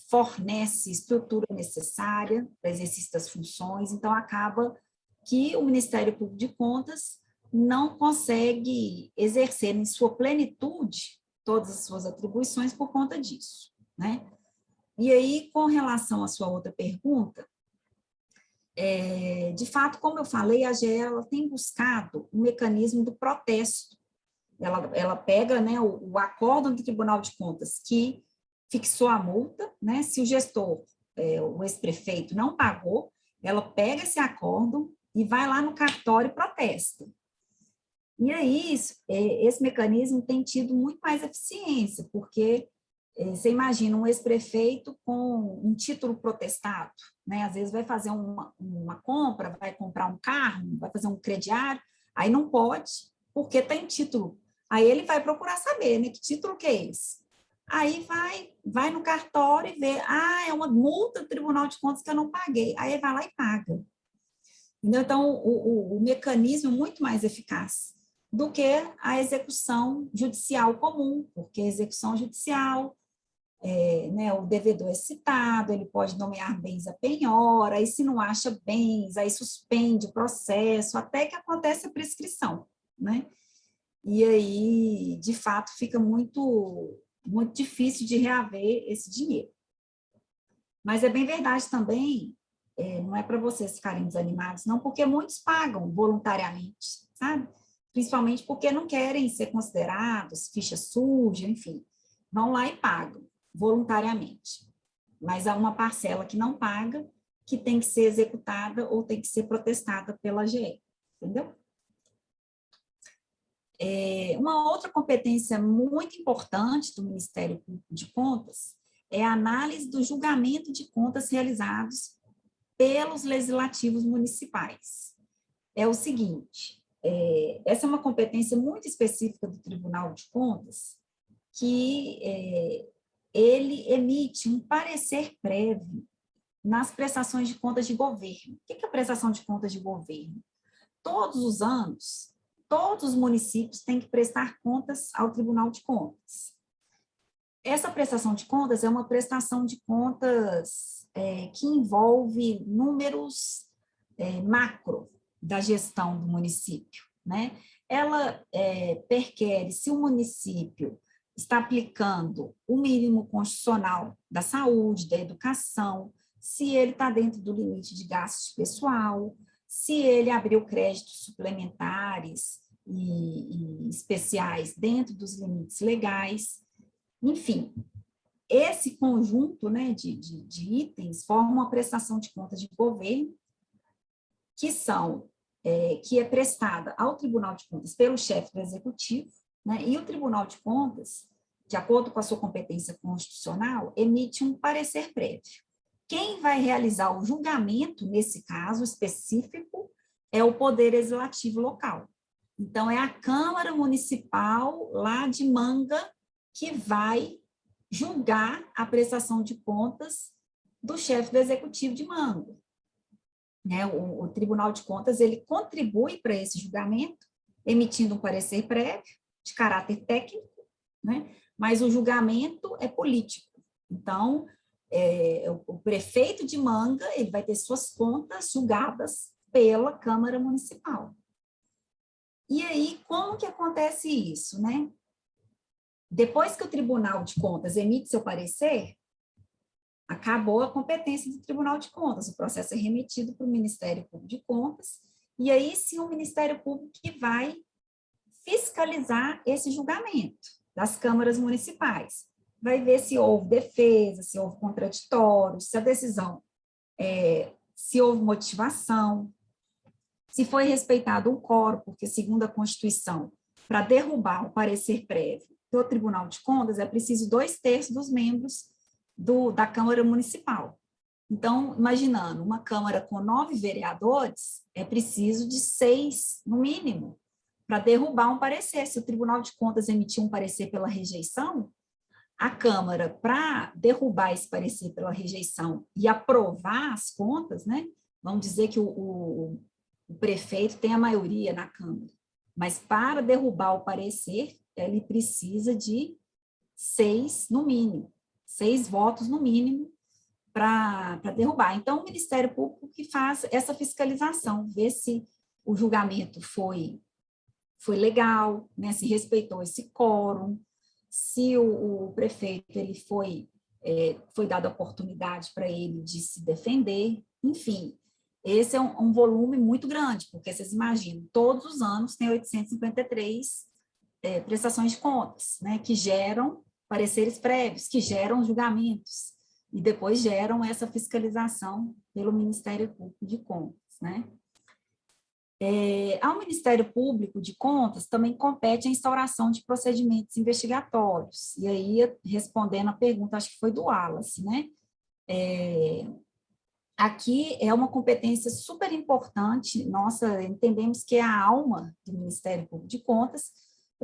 fornece estrutura necessária para o exercício das funções, então acaba que o Ministério Público de Contas não consegue exercer em sua plenitude todas as suas atribuições por conta disso, né? E aí, com relação à sua outra pergunta, de fato, como eu falei, a AGE ela tem buscado um mecanismo do protesto. Ela pega, né, o acórdão do Tribunal de Contas que fixou a multa, né? Se o gestor, o ex-prefeito, não pagou, ela pega esse acórdão e vai lá no cartório e protesta. E aí, esse mecanismo tem tido muito mais eficiência, porque você imagina um ex-prefeito com um título protestado, né? Às vezes vai fazer uma compra, vai comprar um carro, vai fazer um crediário, aí não pode, porque tem título. Aí ele vai procurar saber, né? Que título que é esse? Aí vai no cartório e vê, é uma multa do Tribunal de Contas que eu não paguei. Aí ele vai lá e paga. Então, o mecanismo é muito mais eficaz do que a execução judicial comum, porque a execução judicial, né, o devedor é citado, ele pode nomear bens a penhora, aí se não acha bens, aí suspende o processo, até que acontece a prescrição, né? E aí, de fato, fica muito difícil de reaver esse dinheiro. Mas é bem verdade também, não é para vocês ficarem desanimados, não, porque muitos pagam voluntariamente, sabe? Principalmente porque não querem ser considerados ficha suja, enfim, vão lá e pagam voluntariamente. Mas há uma parcela que não paga, que tem que ser executada ou tem que ser protestada pela AGE, entendeu? Uma outra competência muito importante do Ministério Público de Contas é a análise do julgamento de contas realizados pelos legislativos municipais. É o seguinte, essa é uma competência muito específica do Tribunal de Contas, que ele emite um parecer prévio nas prestações de contas de governo. O que é a prestação de contas de governo? Todos os anos, todos os municípios têm que prestar contas ao Tribunal de Contas. Essa prestação de contas é uma prestação de contas que envolve números macro da gestão do município, né? Ela perquere se o município está aplicando o mínimo constitucional da saúde, da educação, se ele está dentro do limite de gastos pessoal, se ele abriu créditos suplementares e especiais dentro dos limites legais, enfim, esse conjunto, né, de itens forma uma prestação de contas de governo que é prestada ao Tribunal de Contas pelo chefe do Executivo, né, e o Tribunal de Contas, de acordo com a sua competência constitucional, emite um parecer prévio. quem vai realizar o julgamento, nesse caso específico, é o Poder Legislativo local. Então, é a Câmara Municipal lá de Manga que vai julgar a prestação de contas do chefe do Executivo de Manga. Né? O Tribunal de Contas, ele contribui para esse julgamento, emitindo um parecer prévio, de caráter técnico, né? Mas o julgamento é político. Então, o prefeito de Manga, ele vai ter suas contas julgadas pela Câmara Municipal. E aí, como que acontece isso, né? Depois que o Tribunal de Contas emite seu parecer, acabou a competência do Tribunal de Contas, o processo é remetido para o Ministério Público de Contas, e aí sim o Ministério Público que vai fiscalizar esse julgamento das câmaras municipais. Vai ver se houve defesa, se houve contraditório, se a decisão, se houve motivação, se foi respeitado o quórum, porque segundo a Constituição, para derrubar o parecer prévio do Tribunal de Contas, é preciso 2/3 dos membros da Câmara Municipal. Então, imaginando, uma Câmara com 9 vereadores, é preciso de 6, no mínimo, para derrubar um parecer. Se o Tribunal de Contas emitir um parecer pela rejeição, a Câmara, para derrubar esse parecer pela rejeição e aprovar as contas, né, vamos dizer que o prefeito tem a maioria na Câmara, mas para derrubar o parecer, ele precisa de 6, no mínimo, 6 votos no mínimo para derrubar. Então, o Ministério Público que faz essa fiscalização, vê se o julgamento foi legal, né, se respeitou esse quórum, se o prefeito ele foi dada a oportunidade para ele de se defender, enfim. Esse é um volume muito grande, porque vocês imaginam, todos os anos tem 853 prestações de contas, né, que geram pareceres prévios, que geram julgamentos, e depois geram essa fiscalização pelo Ministério Público de Contas, né. Ao Ministério Público de Contas também compete a instauração de procedimentos investigatórios, e aí, respondendo a pergunta, acho que foi do Wallace, né, aqui é uma competência super importante, nossa, entendemos que é a alma do Ministério Público de Contas,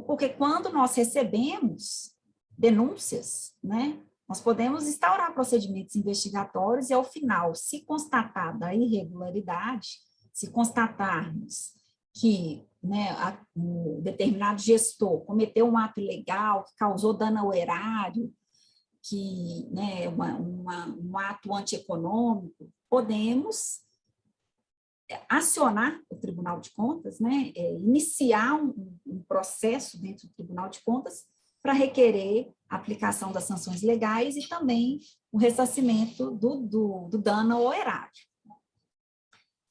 porque quando nós recebemos denúncias, né, nós podemos instaurar procedimentos investigatórios e, ao final, se constatada a irregularidade, se constatarmos que, né, um determinado gestor cometeu um ato ilegal, que causou dano ao erário, que, né, um ato antieconômico, podemos acionar o Tribunal de Contas, né, iniciar um processo dentro do Tribunal de Contas para requerer a aplicação das sanções legais e também o ressarcimento do dano ao erário.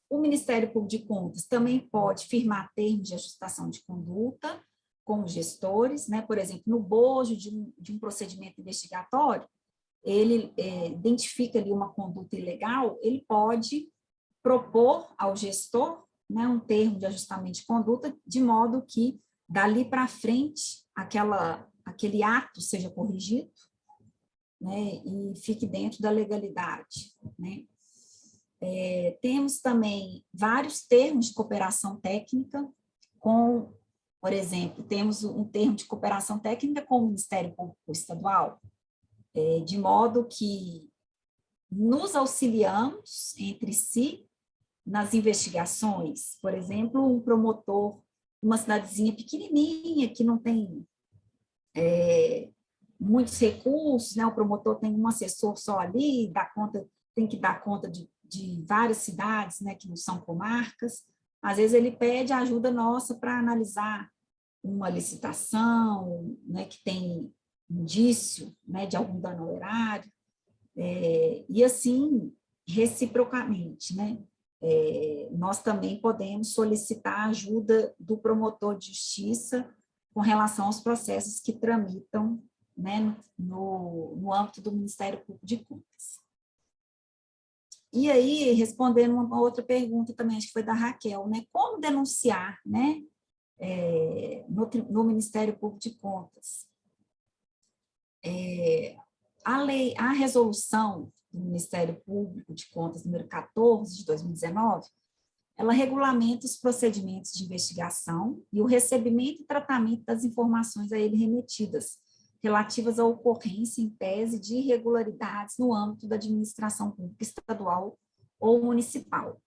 O Ministério Público de Contas também pode firmar termos de ajustação de conduta com os gestores, né? Por exemplo, no bojo de um procedimento investigatório, ele identifica ali uma conduta ilegal, ele pode propor ao gestor, né, um termo de ajustamento de conduta, de modo que, dali para frente, aquele ato seja corrigido, né, e fique dentro da legalidade, né. Temos também vários termos de cooperação técnica por exemplo, temos um termo de cooperação técnica com o Ministério Público Estadual, de modo que nos auxiliamos entre si nas investigações. Por exemplo, um promotor, uma cidadezinha pequenininha, que não tem muitos recursos, né? O promotor tem um assessor só ali, tem que dar conta de várias cidades, né, que não são comarcas. Às vezes ele pede ajuda nossa para analisar uma licitação, né, que tem indício, né, de algum dano ao erário, e assim, reciprocamente, né, nós também podemos solicitar a ajuda do promotor de justiça com relação aos processos que tramitam, né, no âmbito do Ministério Público de Contas. E aí, respondendo uma outra pergunta também, acho que foi da Raquel, né? Como denunciar, né, no Ministério Público de Contas? A resolução do Ministério Público de Contas, número 14, de 2019, ela regulamenta os procedimentos de investigação e o recebimento e tratamento das informações a ele remetidas, relativas à ocorrência em tese de irregularidades no âmbito da administração pública estadual ou municipal.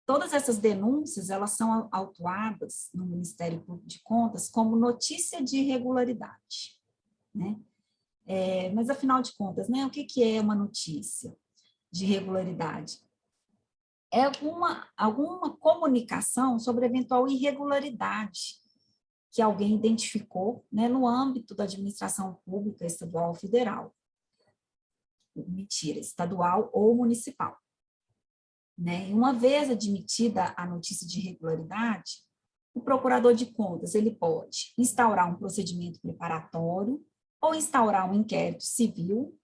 Todas essas denúncias, elas são autuadas no Ministério Público de Contas como notícia de irregularidade, né? Mas, afinal de contas, né, o que é uma notícia de irregularidade? É alguma comunicação sobre eventual irregularidade que alguém identificou, né, no âmbito da administração pública estadual ou federal. Mentira, estadual ou municipal. Né? E uma vez admitida a notícia de irregularidade, o procurador de contas ele pode instaurar um procedimento preparatório ou instaurar um inquérito civil,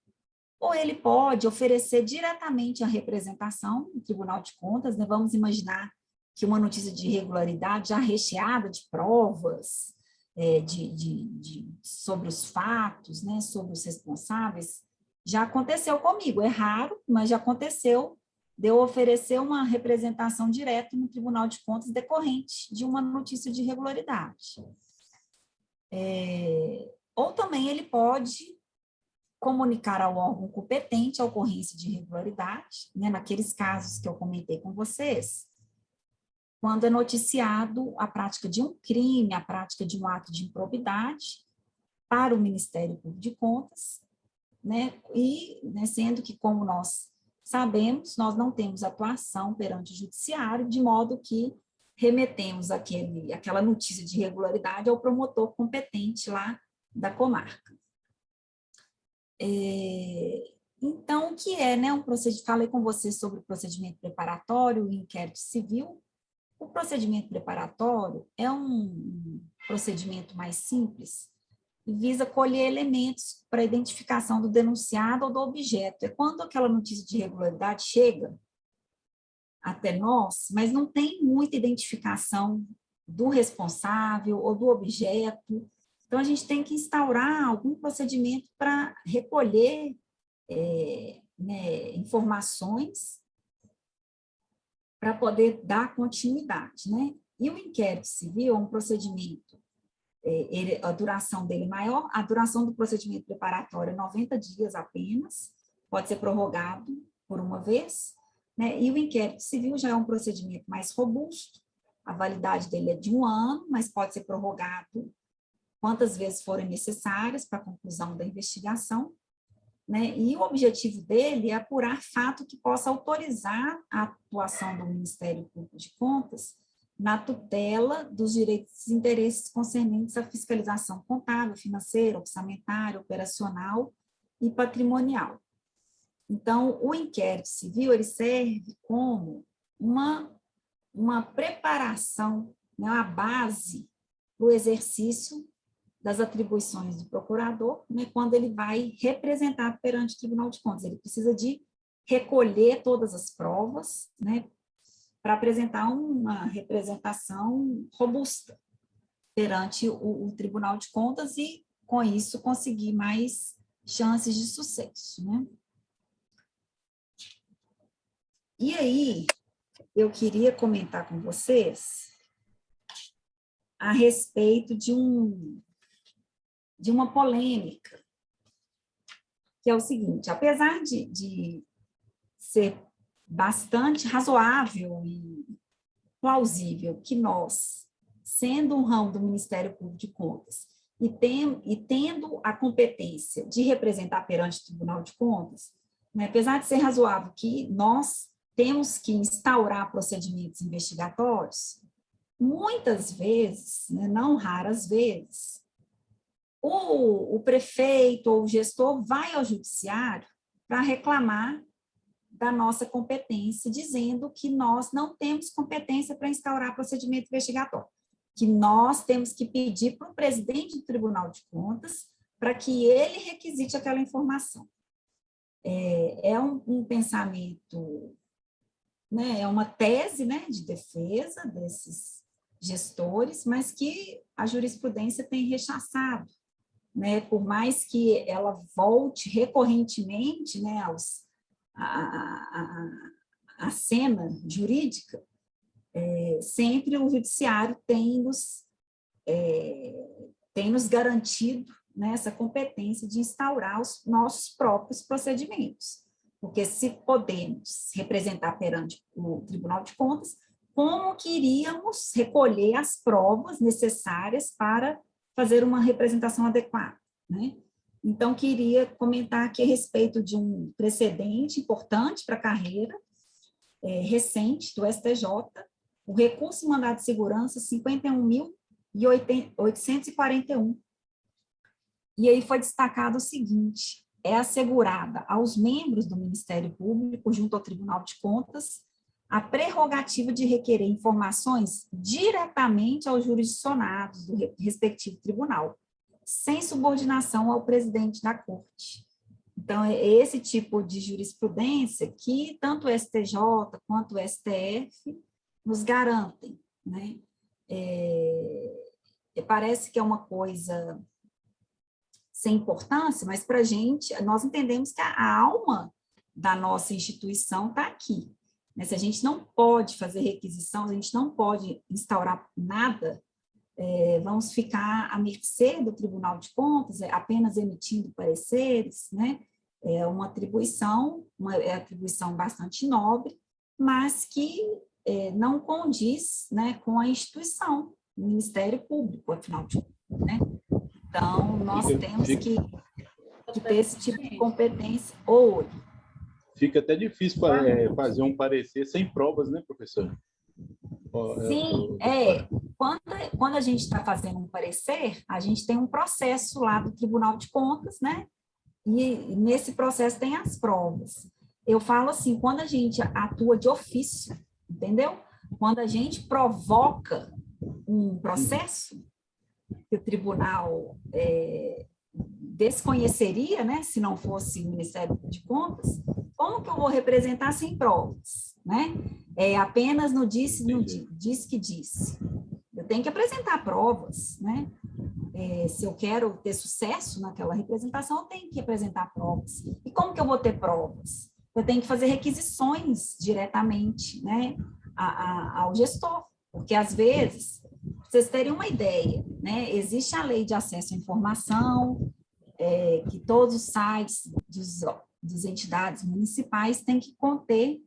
ou ele pode oferecer diretamente a representação no Tribunal de Contas, né? Vamos imaginar que uma notícia de irregularidade já recheada de provas, sobre os fatos, né? Sobre os responsáveis, já aconteceu comigo, é raro, mas já aconteceu de eu oferecer uma representação direta no Tribunal de Contas decorrente de uma notícia de irregularidade. Ou também ele pode comunicar ao órgão competente a ocorrência de irregularidade, né, naqueles casos que eu comentei com vocês, quando é noticiado a prática de um crime, a prática de um ato de improbidade para o Ministério Público de Contas, né, e né, sendo que, como nós sabemos, nós não temos atuação perante o judiciário, de modo que remetemos aquela notícia de irregularidade ao promotor competente lá da comarca. Então, o que é, né, um procedimento? Falei com você sobre o procedimento preparatório e inquérito civil. O procedimento preparatório é um procedimento mais simples e visa colher elementos para identificação do denunciado ou do objeto. É quando aquela notícia de irregularidade chega até nós, mas não tem muita identificação do responsável ou do objeto. Então, a gente tem que instaurar algum procedimento para recolher informações para poder dar continuidade, né? E o inquérito civil é um procedimento, a duração dele é maior, a duração do procedimento preparatório é 90 dias apenas, pode ser prorrogado por uma vez, né? E o inquérito civil já é um procedimento mais robusto, a validade dele é de 1 ano, mas pode ser prorrogado quantas vezes forem necessárias para a conclusão da investigação, né? E o objetivo dele é apurar fato que possa autorizar a atuação do Ministério Público de Contas na tutela dos direitos e interesses concernentes à fiscalização contábil, financeira, orçamentária, operacional e patrimonial. Então, o inquérito civil ele serve como uma preparação, né, a base para o exercício das atribuições do procurador, né, quando ele vai representar perante o Tribunal de Contas. Ele precisa de recolher todas as provas, né, para apresentar uma representação robusta perante o Tribunal de Contas e, com isso, conseguir mais chances de sucesso, né? E aí, eu queria comentar com vocês a respeito de uma polêmica, que é o seguinte: apesar de ser bastante razoável e plausível que nós, sendo um ramo do Ministério Público de Contas e tendo a competência de representar perante o Tribunal de Contas, né, apesar de ser razoável que nós temos que instaurar procedimentos investigatórios, muitas vezes, né, não raras vezes, o prefeito ou o gestor vai ao judiciário para reclamar da nossa competência, dizendo que nós não temos competência para instaurar procedimento investigatório, que nós temos que pedir para o presidente do Tribunal de Contas para que ele requisite aquela informação. É um pensamento, né, é uma tese, né, de defesa desses gestores, mas que a jurisprudência tem rechaçado, né, por mais que ela volte recorrentemente, né, à cena jurídica, sempre o judiciário tem nos garantido, né, essa competência de instaurar os nossos próprios procedimentos. Porque se podemos representar perante o Tribunal de Contas, como que iríamos recolher as provas necessárias para fazer uma representação adequada, né? Então, queria comentar aqui a respeito de um precedente importante para a carreira, recente, do STJ, o recurso em mandado de segurança 51.841. E aí foi destacado o seguinte: é assegurada aos membros do Ministério Público, junto ao Tribunal de Contas, a prerrogativa de requerer informações diretamente aos jurisdicionados do respectivo tribunal, sem subordinação ao presidente da corte. Então, é esse tipo de jurisprudência que tanto o STJ quanto o STF nos garantem, né? Parece que é uma coisa sem importância, mas para a gente, nós entendemos que a alma da nossa instituição está aqui. Se a gente não pode fazer requisição, a gente não pode instaurar nada, vamos ficar à mercê do Tribunal de Contas, apenas emitindo pareceres, né? É uma atribuição bastante nobre, mas que não condiz, né, com a instituição, o Ministério Público, afinal de contas, né? Então, nós temos que ter esse tipo de competência. Fica até difícil fazer um parecer sem provas, né, professor? Sim, quando a gente está fazendo um parecer, a gente tem um processo lá do Tribunal de Contas, né? E nesse processo tem as provas. Eu falo assim, quando a gente atua de ofício, entendeu? Quando a gente provoca um processo que o tribunal desconheceria, né, se não fosse o Ministério de Contas, como que eu vou representar sem provas, né? Apenas no disse que disse. Eu tenho que apresentar provas, né? Se eu quero ter sucesso naquela representação, eu tenho que apresentar provas. E como que eu vou ter provas? Eu tenho que fazer requisições diretamente, né, ao gestor, porque às vezes, pra vocês terem uma ideia, né, existe a lei de acesso à informação, que todos os sites das entidades municipais têm que conter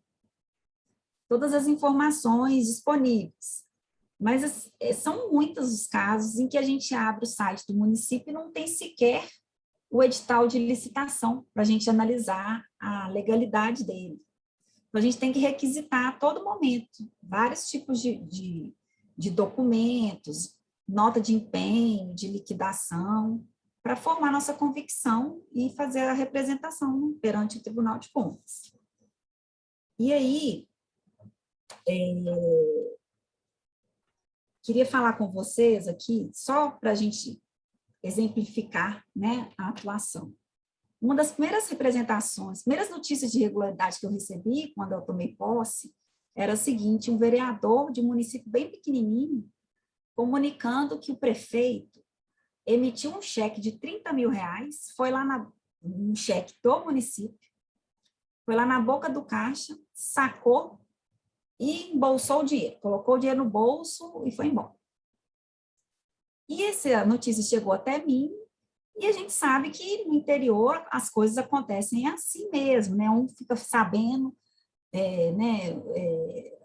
todas as informações disponíveis. Mas são muitos os casos em que a gente abre o site do município e não tem sequer o edital de licitação para a gente analisar a legalidade dele. Então, a gente tem que requisitar a todo momento vários tipos de documentos, nota de empenho, de liquidação, para formar nossa convicção e fazer a representação perante o Tribunal de Contas. E aí, queria falar com vocês aqui, só para a gente exemplificar, né, a atuação. Uma das primeiras representações, primeiras notícias de irregularidade que eu recebi quando eu tomei posse, era o seguinte: um vereador de um município bem pequenininho, comunicando que o prefeito emitiu um cheque de R$30 mil, foi lá um cheque do município, foi lá na boca do caixa, sacou e embolsou o dinheiro, colocou o dinheiro no bolso e foi embora. E essa notícia chegou até mim, e a gente sabe que no interior as coisas acontecem assim mesmo, né? Um fica sabendo,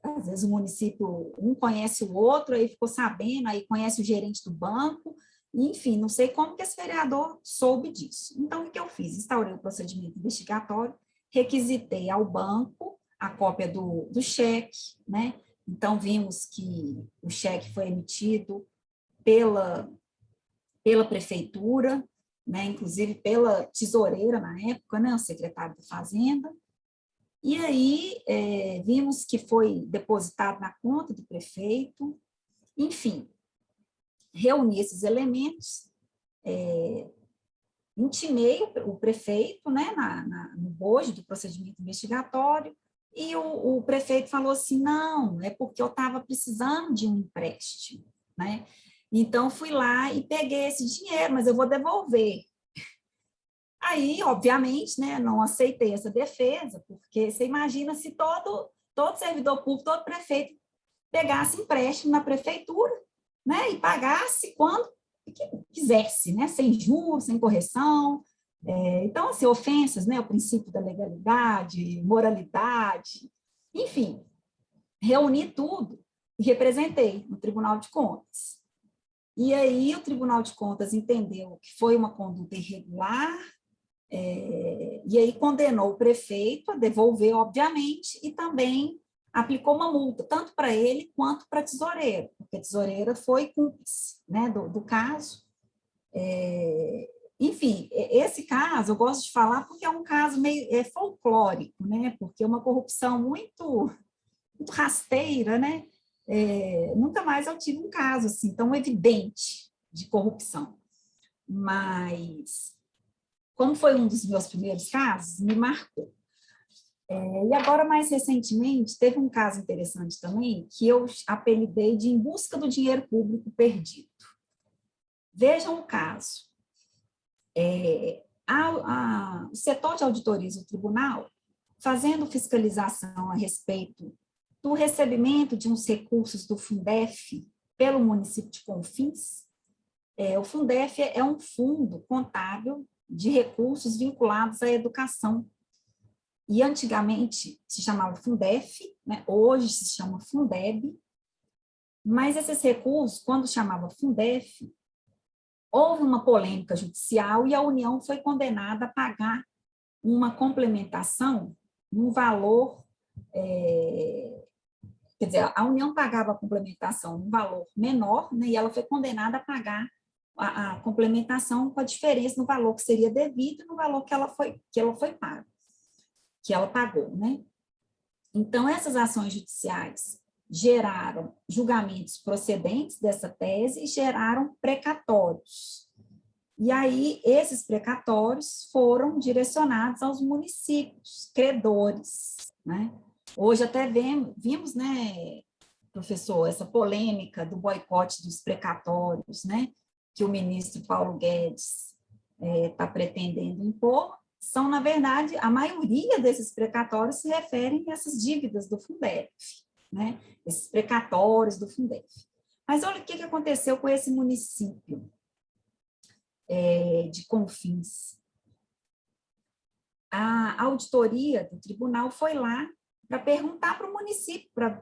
às vezes o município, um conhece o outro, aí ficou sabendo, aí conhece o gerente do banco, enfim, não sei como que esse vereador soube disso. Então, o que eu fiz? Instaurei o procedimento investigatório, requisitei ao banco a cópia do cheque, né? Então, vimos que o cheque foi emitido pela prefeitura, né? Inclusive pela tesoureira na época, né? O secretário da Fazenda. E aí, vimos que foi depositado na conta do prefeito. Enfim, reuni esses elementos, intimei o prefeito, né, no bojo do procedimento investigatório, e o prefeito falou assim: não, é porque eu estava precisando de um empréstimo, né? Então, fui lá e peguei esse dinheiro, mas eu vou devolver. Aí, obviamente, né, não aceitei essa defesa, porque você imagina se todo servidor público, todo prefeito pegasse empréstimo na prefeitura, né, e pagasse quando quisesse, né, sem juros, sem correção. Então, assim, ofensas, né, o princípio da legalidade, moralidade, enfim, reuni tudo e representei no Tribunal de Contas. E aí o Tribunal de Contas entendeu que foi uma conduta irregular, e aí condenou o prefeito a devolver, obviamente, e também aplicou uma multa, tanto para ele quanto para a tesoureira, porque a tesoureira foi cúmplice, né, do caso. Enfim, esse caso eu gosto de falar porque é um caso meio folclórico, né, porque é uma corrupção muito rasteira, né? Nunca mais eu tive um caso assim tão evidente de corrupção, mas como foi um dos meus primeiros casos, me marcou. E agora, mais recentemente, teve um caso interessante também, que eu apelidei de Em Busca do Dinheiro Público Perdido. Vejam o caso. O setor de auditorias do tribunal, fazendo fiscalização a respeito do recebimento de uns recursos do Fundef pelo município de Confins. O Fundef é um fundo contábil de recursos vinculados à educação. E antigamente se chamava Fundef, né? Hoje se chama Fundeb, mas esses recursos, quando chamava Fundef, houve uma polêmica judicial e a União foi condenada a pagar uma complementação num valor, quer dizer, a União pagava a complementação num valor menor, né, e ela foi condenada a pagar a complementação com a diferença no valor que seria devido e no valor que ela pagou, né? Então, essas ações judiciais geraram julgamentos procedentes dessa tese e geraram precatórios. E aí, esses precatórios foram direcionados aos municípios, credores, né? Hoje até vimos, né, professor, essa polêmica do boicote dos precatórios, né, que o ministro Paulo Guedes está pretendendo impor, são, na verdade, a maioria desses precatórios se referem a essas dívidas do Fundef, né, esses precatórios do Fundef. Mas olha o que aconteceu com esse município de Confins. A auditoria do tribunal foi lá para perguntar para o município, para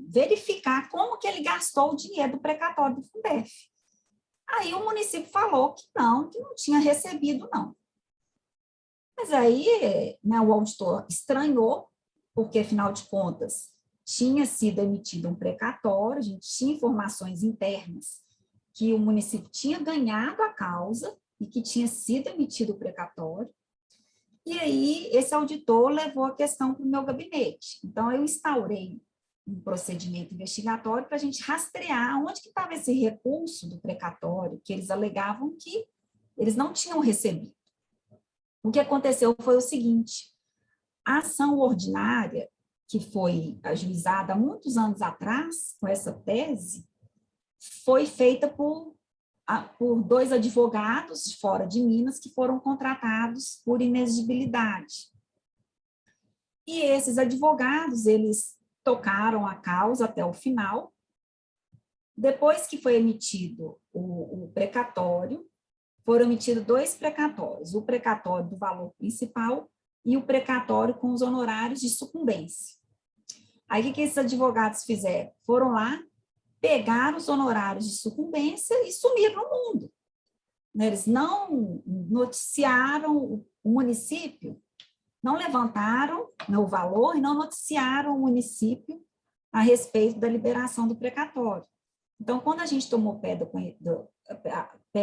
verificar como que ele gastou o dinheiro do precatório do Fundef. Aí o município falou que não tinha recebido, não. Mas aí, né, o auditor estranhou, porque, afinal de contas, tinha sido emitido um precatório, a gente tinha informações internas que o município tinha ganhado a causa e que tinha sido emitido o precatório. E aí, esse auditor levou a questão para o meu gabinete. Então, eu instaurei um procedimento investigatório para a gente rastrear onde que estava esse recurso do precatório, que eles alegavam que eles não tinham recebido. O que aconteceu foi o seguinte: a ação ordinária, que foi ajuizada há muitos anos atrás, com essa tese, foi feita por 2 advogados de fora de Minas que foram contratados por inexigibilidade. E esses advogados, eles tocaram a causa até o final. Depois que foi emitido o precatório, foram emitidos 2 precatórios, o precatório do valor principal e o precatório com os honorários de sucumbência. Aí, o que esses advogados fizeram? Foram lá, pegaram os honorários de sucumbência e sumiram no mundo. Eles não noticiaram o município, não levantaram o valor e não noticiaram o município a respeito da liberação do precatório. Então, quando a gente tomou pé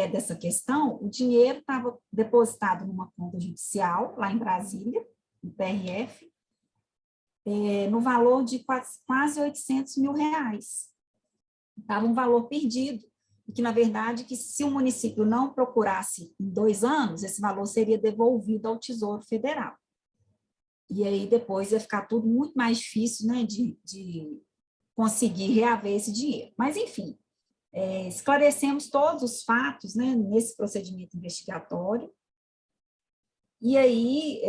dessa questão, o dinheiro estava depositado numa conta judicial, lá em Brasília, no PRF, no valor de quase R$800 mil. Estava um valor perdido, e que, na verdade, que se o município não procurasse em 2 anos, esse valor seria devolvido ao Tesouro Federal. E aí, depois, ia ficar tudo muito mais difícil, né, de conseguir reaver esse dinheiro. Mas, enfim, esclarecemos todos os fatos, né, nesse procedimento investigatório. E aí,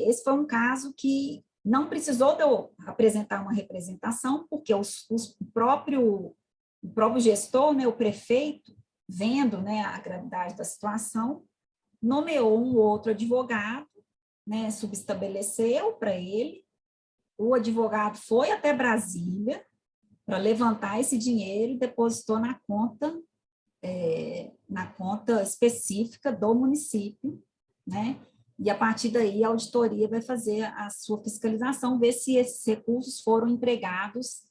esse foi um caso que não precisou de eu apresentar uma representação, porque o próprio gestor, né, o prefeito, vendo, né, a gravidade da situação, nomeou um outro advogado, né, subestabeleceu para ele. O advogado foi até Brasília para levantar esse dinheiro e depositou na conta específica do município, né? E a partir daí a auditoria vai fazer a sua fiscalização, ver se esses recursos foram empregados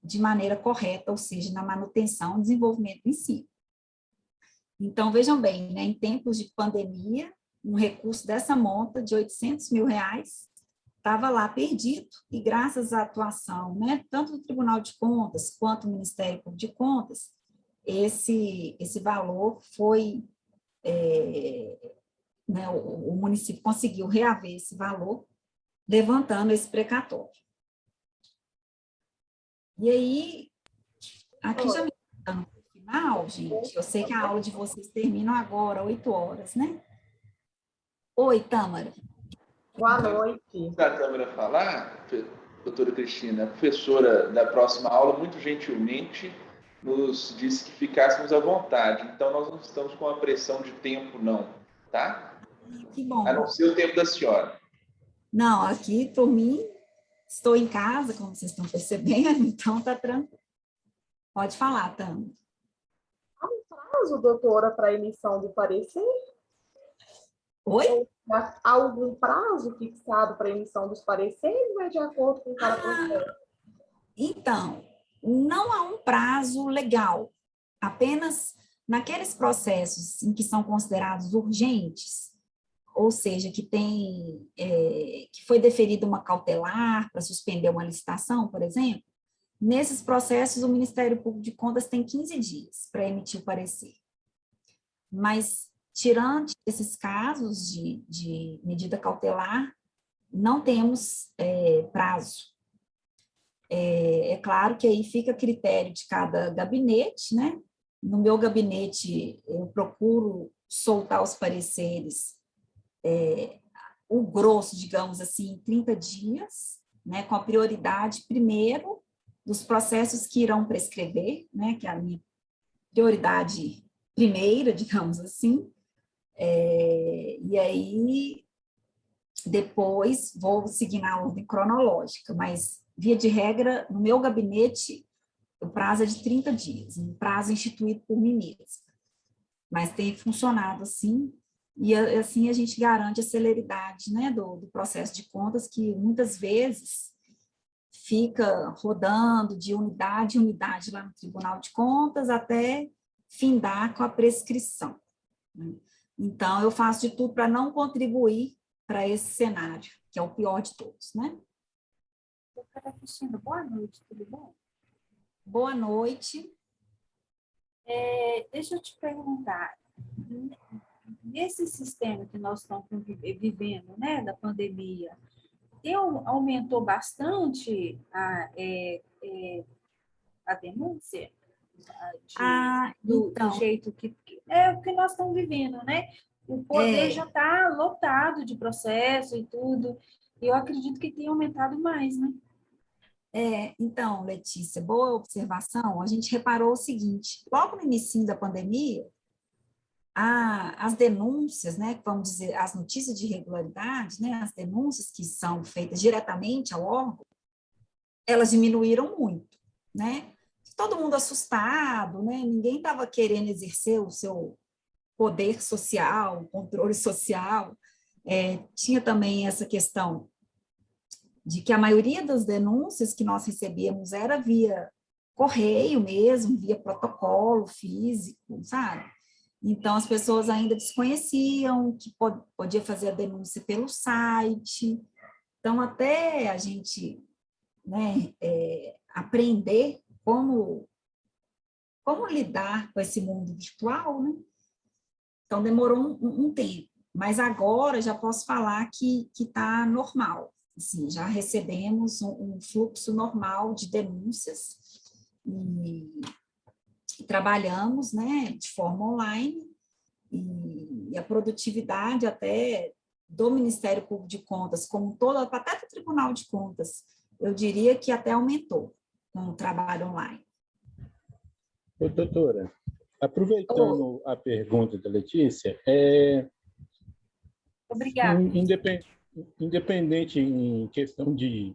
de maneira correta, ou seja, na manutenção e desenvolvimento em si. Então, vejam bem, né, em tempos de pandemia, um recurso dessa monta de R$800 mil estava lá perdido, e graças à atuação, né, tanto do Tribunal de Contas quanto do Ministério Público de Contas, esse valor foi, né, o município conseguiu reaver esse valor, levantando esse precatório. E aí, aqui já me dando no final, gente, eu sei que a aula de vocês termina agora, 8 horas, né? Oi, Tâmara. Boa noite. Da Tâmara falar, doutora Cristina, a professora da próxima aula, muito gentilmente, nos disse que ficássemos à vontade. Então, nós não estamos com a pressão de tempo, não, tá? Que bom. A não ser o tempo da senhora. Não, aqui, por mim, estou em casa, como vocês estão percebendo, então está tranquilo. Pode falar, Tâmara. Há um prazo, doutora, para emissão do parecer? Oi? Há algum prazo fixado para emissão dos pareceres ou é de acordo com cada processo? Então, não há um prazo legal, apenas naqueles processos em que são considerados urgentes, ou seja, que foi deferida uma cautelar para suspender uma licitação, por exemplo, nesses processos o Ministério Público de Contas tem 15 dias para emitir o parecer. Mas, tirando esses casos de medida cautelar, não temos prazo. É claro que aí fica a critério de cada gabinete, né? No meu gabinete, eu procuro soltar os pareceres, o grosso, digamos assim, em 30 dias, né? Com a prioridade, primeiro, dos processos que irão prescrever, né? Que é a minha prioridade primeira, digamos assim. E aí, depois, vou seguir na ordem cronológica, mas, via de regra, no meu gabinete, o prazo é de 30 dias, um prazo instituído por mim mesma. Mas tem funcionado assim, e assim a gente garante a celeridade, né, do processo de contas, que muitas vezes fica rodando de unidade em unidade lá no Tribunal de Contas, até findar com a prescrição, né? Então, eu faço de tudo para não contribuir para esse cenário, que é o pior de todos, né? Doutora Cristina, boa noite, tudo bom? Boa noite. Deixa eu te perguntar, nesse sistema que nós estamos vivendo, né, da pandemia, aumentou bastante a denúncia? Do jeito que é o que nós estamos vivendo, né? O poder já está lotado de processo e tudo, e eu acredito que tem aumentado mais, né? Então, Letícia, boa observação. A gente reparou o seguinte: logo no início da pandemia, as denúncias, né, vamos dizer, as notícias de irregularidade, né, as denúncias que são feitas diretamente ao órgão, elas diminuíram muito, né? Todo mundo assustado, né? Ninguém estava querendo exercer o seu poder social, controle social. Tinha também essa questão de que a maioria das denúncias que nós recebíamos era via correio mesmo, via protocolo físico, sabe? Então, as pessoas ainda desconheciam que podia fazer a denúncia pelo site. Então, até a gente, né, aprender como lidar com esse mundo virtual, né? Então, demorou um tempo, mas agora já posso falar que está normal. Assim, já recebemos um fluxo normal de denúncias e trabalhamos, né, de forma online, e a produtividade até do Ministério Público de Contas, como todo, até do Tribunal de Contas, eu diria que até aumentou com o trabalho online. Ô, doutora, aproveitando a pergunta da Letícia, Obrigada. independente em questão de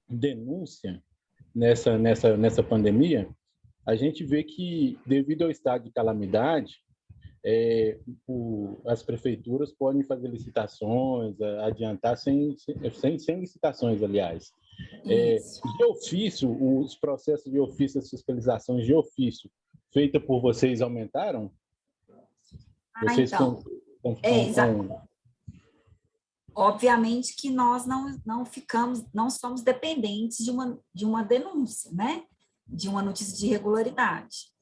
denúncia nessa pandemia, a gente vê que, devido ao estado de calamidade, as prefeituras podem fazer licitações, adiantar sem licitações, aliás. De ofício, os processos de ofício, as fiscalizações de ofício feita por vocês aumentaram? Vocês então, obviamente que nós não somos dependentes de uma denúncia, né? De uma notícia de irregularidade.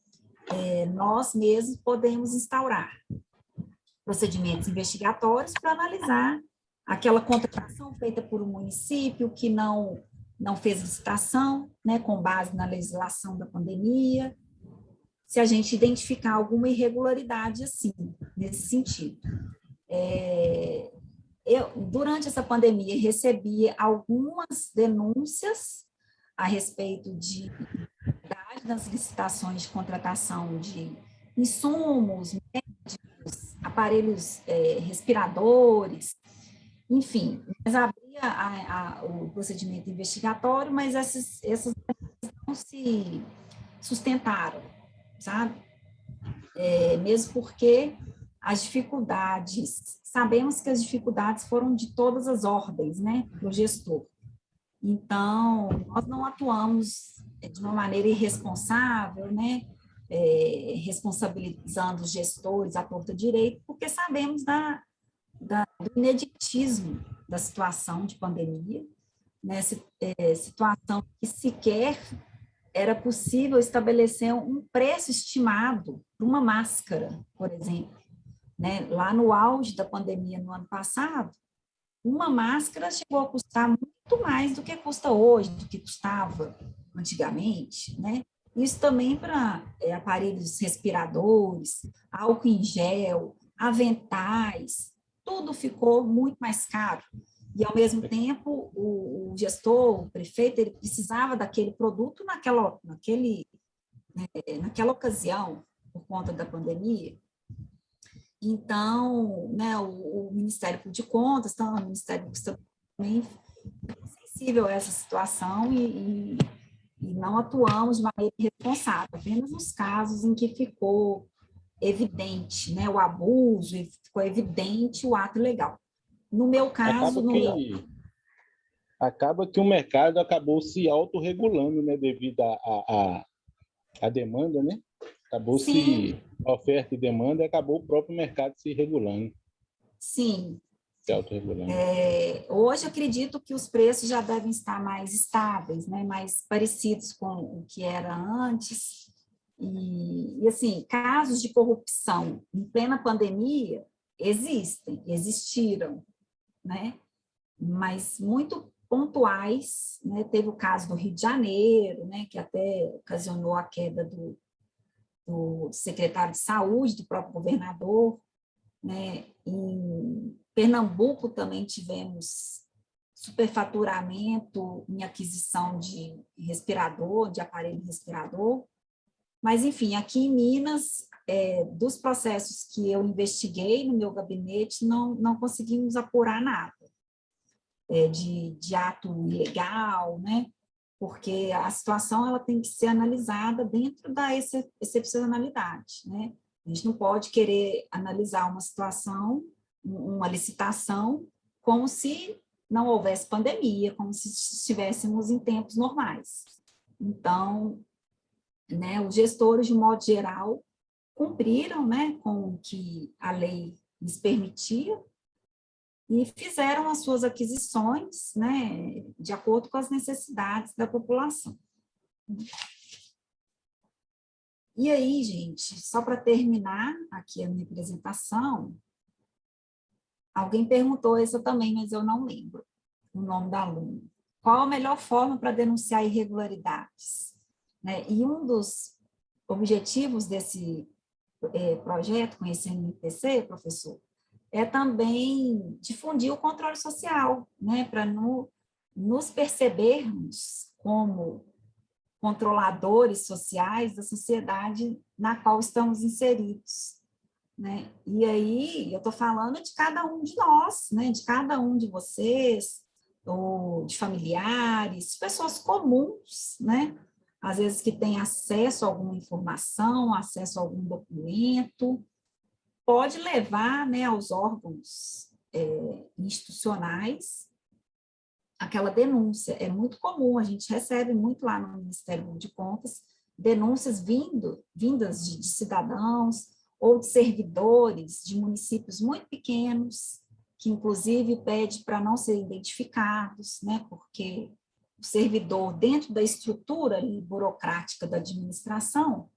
Nós mesmos podemos instaurar procedimentos investigatórios para analisar aquela contratação feita por um município que não fez licitação, né, com base na legislação da pandemia, se a gente identificar alguma irregularidade assim, nesse sentido. Durante essa pandemia, recebi algumas denúncias a respeito de nas licitações de contratação de insumos, médicos, aparelhos respiradores, enfim, mas abria o procedimento investigatório, mas essas não se sustentaram, sabe? Mesmo porque as dificuldades, sabemos que as dificuldades foram de todas as ordens, né, do gestor. Então, nós não atuamos de uma maneira irresponsável, né, responsabilizando os gestores à torta direito, porque sabemos do ineditismo da situação de pandemia, né, situação que sequer era possível estabelecer um preço estimado para uma máscara, por exemplo. Né? Lá no auge da pandemia no ano passado, uma máscara chegou a custar muito mais do que custa hoje, do que custava antigamente, né? Isso também para aparelhos respiradores, álcool em gel, aventais, tudo ficou muito mais caro. E, ao mesmo tempo, o gestor, o prefeito, ele precisava daquele produto naquela ocasião, por conta da pandemia. Então, né, o Ministério Público de Contas, o Ministério Público também é sensível a essa situação e não atuamos de maneira irresponsável, apenas nos casos em que ficou evidente, né, o abuso, e ficou evidente o ato ilegal. No meu caso... Acaba que o mercado acabou se autorregulando, né, devido à demanda, né? Acabou-se oferta e demanda, acabou o próprio mercado se regulando. Sim. Se autorregulando. Hoje, acredito que os preços já devem estar mais estáveis, né, mais parecidos com o que era antes. E assim, casos de corrupção em plena pandemia existiram, né, mas muito pontuais, né? Teve o caso do Rio de Janeiro, né, que até ocasionou a queda do secretário de saúde, do próprio governador, né? Em Pernambuco também tivemos superfaturamento em aquisição de respirador, de aparelho respirador, mas, enfim, aqui em Minas, dos processos que eu investiguei no meu gabinete, não conseguimos apurar nada de ato ilegal, né? Porque a situação ela tem que ser analisada dentro da excepcionalidade, né? A gente não pode querer analisar uma situação, uma licitação, como se não houvesse pandemia, como se estivéssemos em tempos normais. Então, né, os gestores, de modo geral, cumpriram, né, com o que a lei lhes permitia, e fizeram as suas aquisições, né, de acordo com as necessidades da população. E aí, gente, só para terminar aqui a minha apresentação, alguém perguntou isso também, mas eu não lembro o nome da aluna. Qual a melhor forma para denunciar irregularidades? Né? E um dos objetivos desse projeto Conhecendo o MPC, professor, é também difundir o controle social, né, para nos percebermos como controladores sociais da sociedade na qual estamos inseridos, né? E aí eu estou falando de cada um de nós, né, de cada um de vocês, ou de familiares, pessoas comuns, né? Às vezes que têm acesso a alguma informação, acesso a algum documento, pode levar, né, aos órgãos institucionais aquela denúncia. É muito comum, a gente recebe muito lá no Ministério Público de Contas, denúncias vindas de cidadãos ou de servidores de municípios muito pequenos, que inclusive pede para não serem identificados, né, porque o servidor, dentro da estrutura ali, burocrática da administração,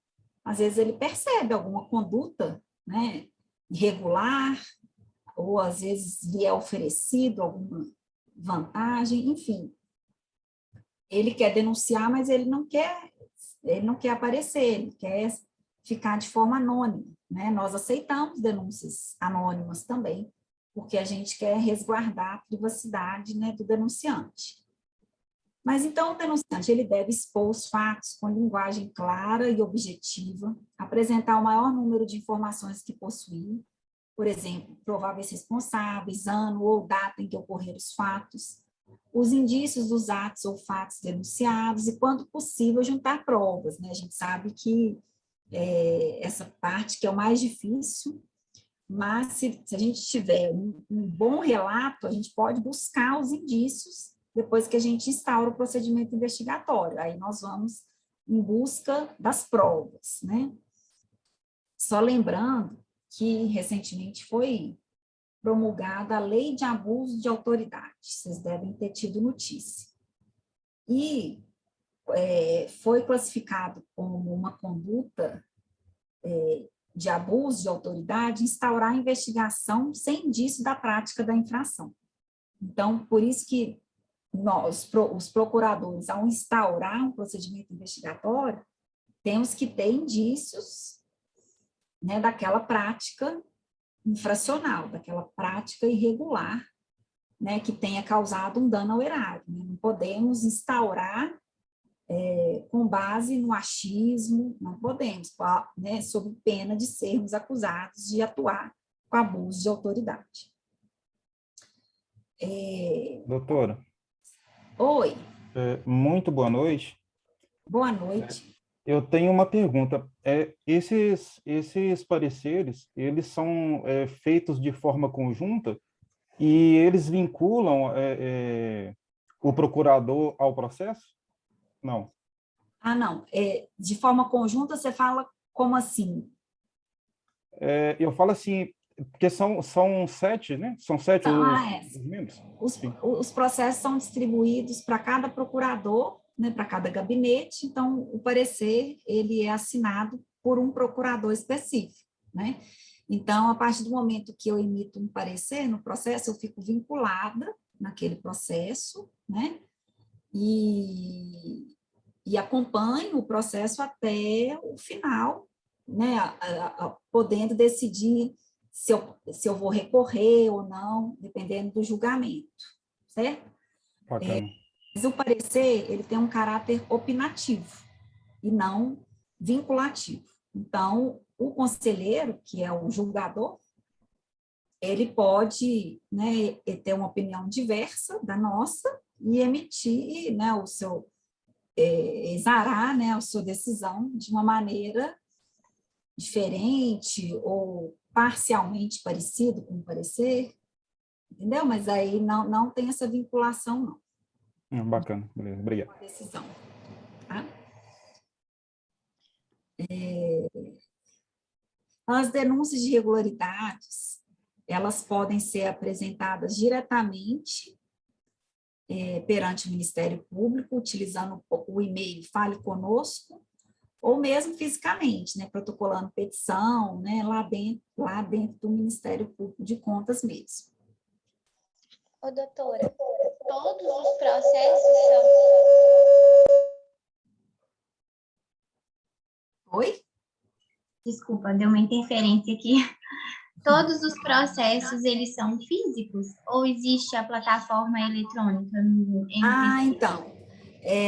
às vezes ele percebe alguma conduta, né, irregular, ou às vezes lhe é oferecido alguma vantagem, enfim. Ele quer denunciar, mas ele não quer aparecer, ele quer ficar de forma anônima, né? Nós aceitamos denúncias anônimas também, porque a gente quer resguardar a privacidade, né, do denunciante. Mas então o denunciante ele deve expor os fatos com linguagem clara e objetiva, apresentar o maior número de informações que possuir, por exemplo, prováveis responsáveis, ano ou data em que ocorreram os fatos, os indícios dos atos ou fatos denunciados e, quando possível, juntar provas, né? A gente sabe que essa parte que é o mais difícil, mas se a gente tiver um bom relato, a gente pode buscar os indícios depois que a gente instaura o procedimento investigatório. Aí nós vamos em busca das provas, né? Só lembrando que recentemente foi promulgada a Lei de Abuso de Autoridade, vocês devem ter tido notícia. E foi classificado como uma conduta de abuso de autoridade instaurar a investigação sem indício da prática da infração. Então, por isso que nós, os procuradores, ao instaurar um procedimento investigatório, temos que ter indícios, né, daquela prática infracional, daquela prática irregular, né, que tenha causado um dano ao erário. Né? Não podemos instaurar com base no achismo, não podemos, né, sob pena de sermos acusados de atuar com abuso de autoridade. Doutora. Oi. Muito boa noite. Boa noite. Eu tenho uma pergunta. Esses pareceres, eles são feitos de forma conjunta e eles vinculam o procurador ao processo? Não. Ah, não. De forma conjunta, você fala como assim? Eu falo assim, porque são 7, né? São 7 os membros. Os processos são distribuídos para cada procurador, né, para cada gabinete, então o parecer ele é assinado por um procurador específico, né? Então, a partir do momento que eu emito um parecer no processo, eu fico vinculada naquele processo, né? E acompanho o processo até o final, né? Podendo decidir se eu vou recorrer ou não, dependendo do julgamento, certo? Mas o parecer, ele tem um caráter opinativo e não vinculativo. Então, o conselheiro, que é o julgador, ele pode, né, ter uma opinião diversa da nossa e emitir, né, exarar, né, a sua decisão de uma maneira diferente ou parcialmente parecido com o parecer, entendeu? Mas aí não tem essa vinculação, não. Bacana, beleza, obrigado. Decisão, tá? As denúncias de irregularidades, elas podem ser apresentadas diretamente perante o Ministério Público, utilizando o e-mail Fale Conosco, ou mesmo fisicamente, né, protocolando petição, né, lá dentro do Ministério Público de Contas mesmo. Ô, doutora, todos os processos são... Oi? Desculpa, deu uma interferência aqui. Todos os processos, eles são físicos? Ou existe a plataforma eletrônica no MPC? Então,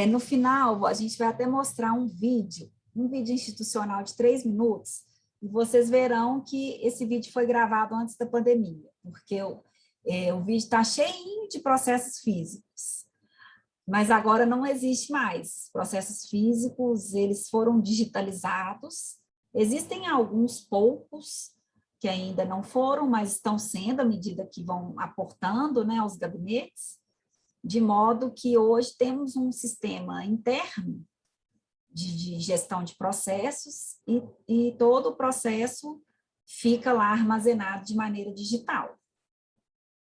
no final, a gente vai até mostrar um vídeo institucional de 3 minutos, e vocês verão que esse vídeo foi gravado antes da pandemia, porque o vídeo está cheio de processos físicos, mas agora não existe mais. Processos físicos, eles foram digitalizados, existem alguns poucos que ainda não foram, mas estão sendo à medida que vão aportando, né, aos gabinetes, de modo que hoje temos um sistema interno de gestão de processos e todo o processo fica lá armazenado de maneira digital.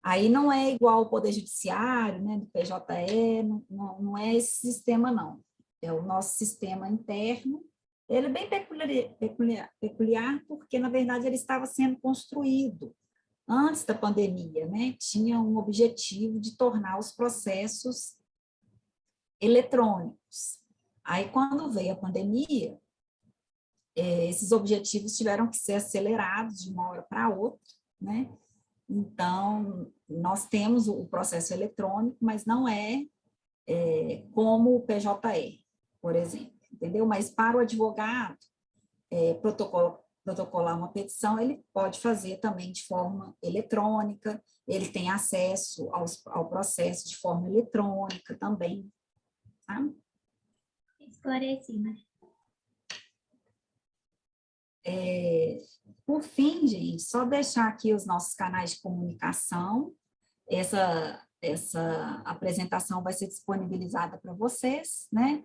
Aí não é igual ao Poder Judiciário, né, do PJE, não é esse sistema, não. É o nosso sistema interno. Ele é bem peculiar porque, na verdade, ele estava sendo construído antes da pandemia, né? Tinha um objetivo de tornar os processos eletrônicos. Aí, quando veio a pandemia, esses objetivos tiveram que ser acelerados de uma hora para outra, né? Então, nós temos o processo eletrônico, mas não é como o PJE, por exemplo, entendeu? Mas para o advogado, protocolar uma petição, ele pode fazer também de forma eletrônica, ele tem acesso ao processo de forma eletrônica também, tá? Esclarecida. Por fim, gente, só deixar aqui os nossos canais de comunicação. Essa apresentação vai ser disponibilizada para vocês, né?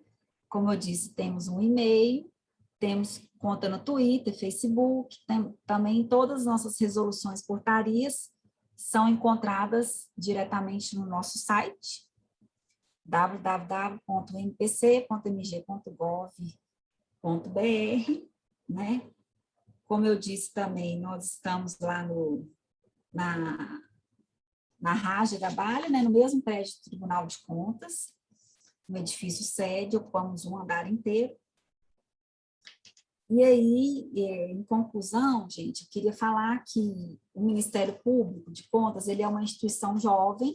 Como eu disse, temos um e-mail, temos conta no Twitter, Facebook, também todas as nossas resoluções, portarias são encontradas diretamente no nosso site, www.mpc.mg.gov.br, né? Como eu disse também, nós estamos lá na Rage da Balha, né? No mesmo prédio do Tribunal de Contas, no edifício sede, ocupamos um andar inteiro. E aí, em conclusão, gente, eu queria falar que o Ministério Público de Contas, ele é uma instituição jovem,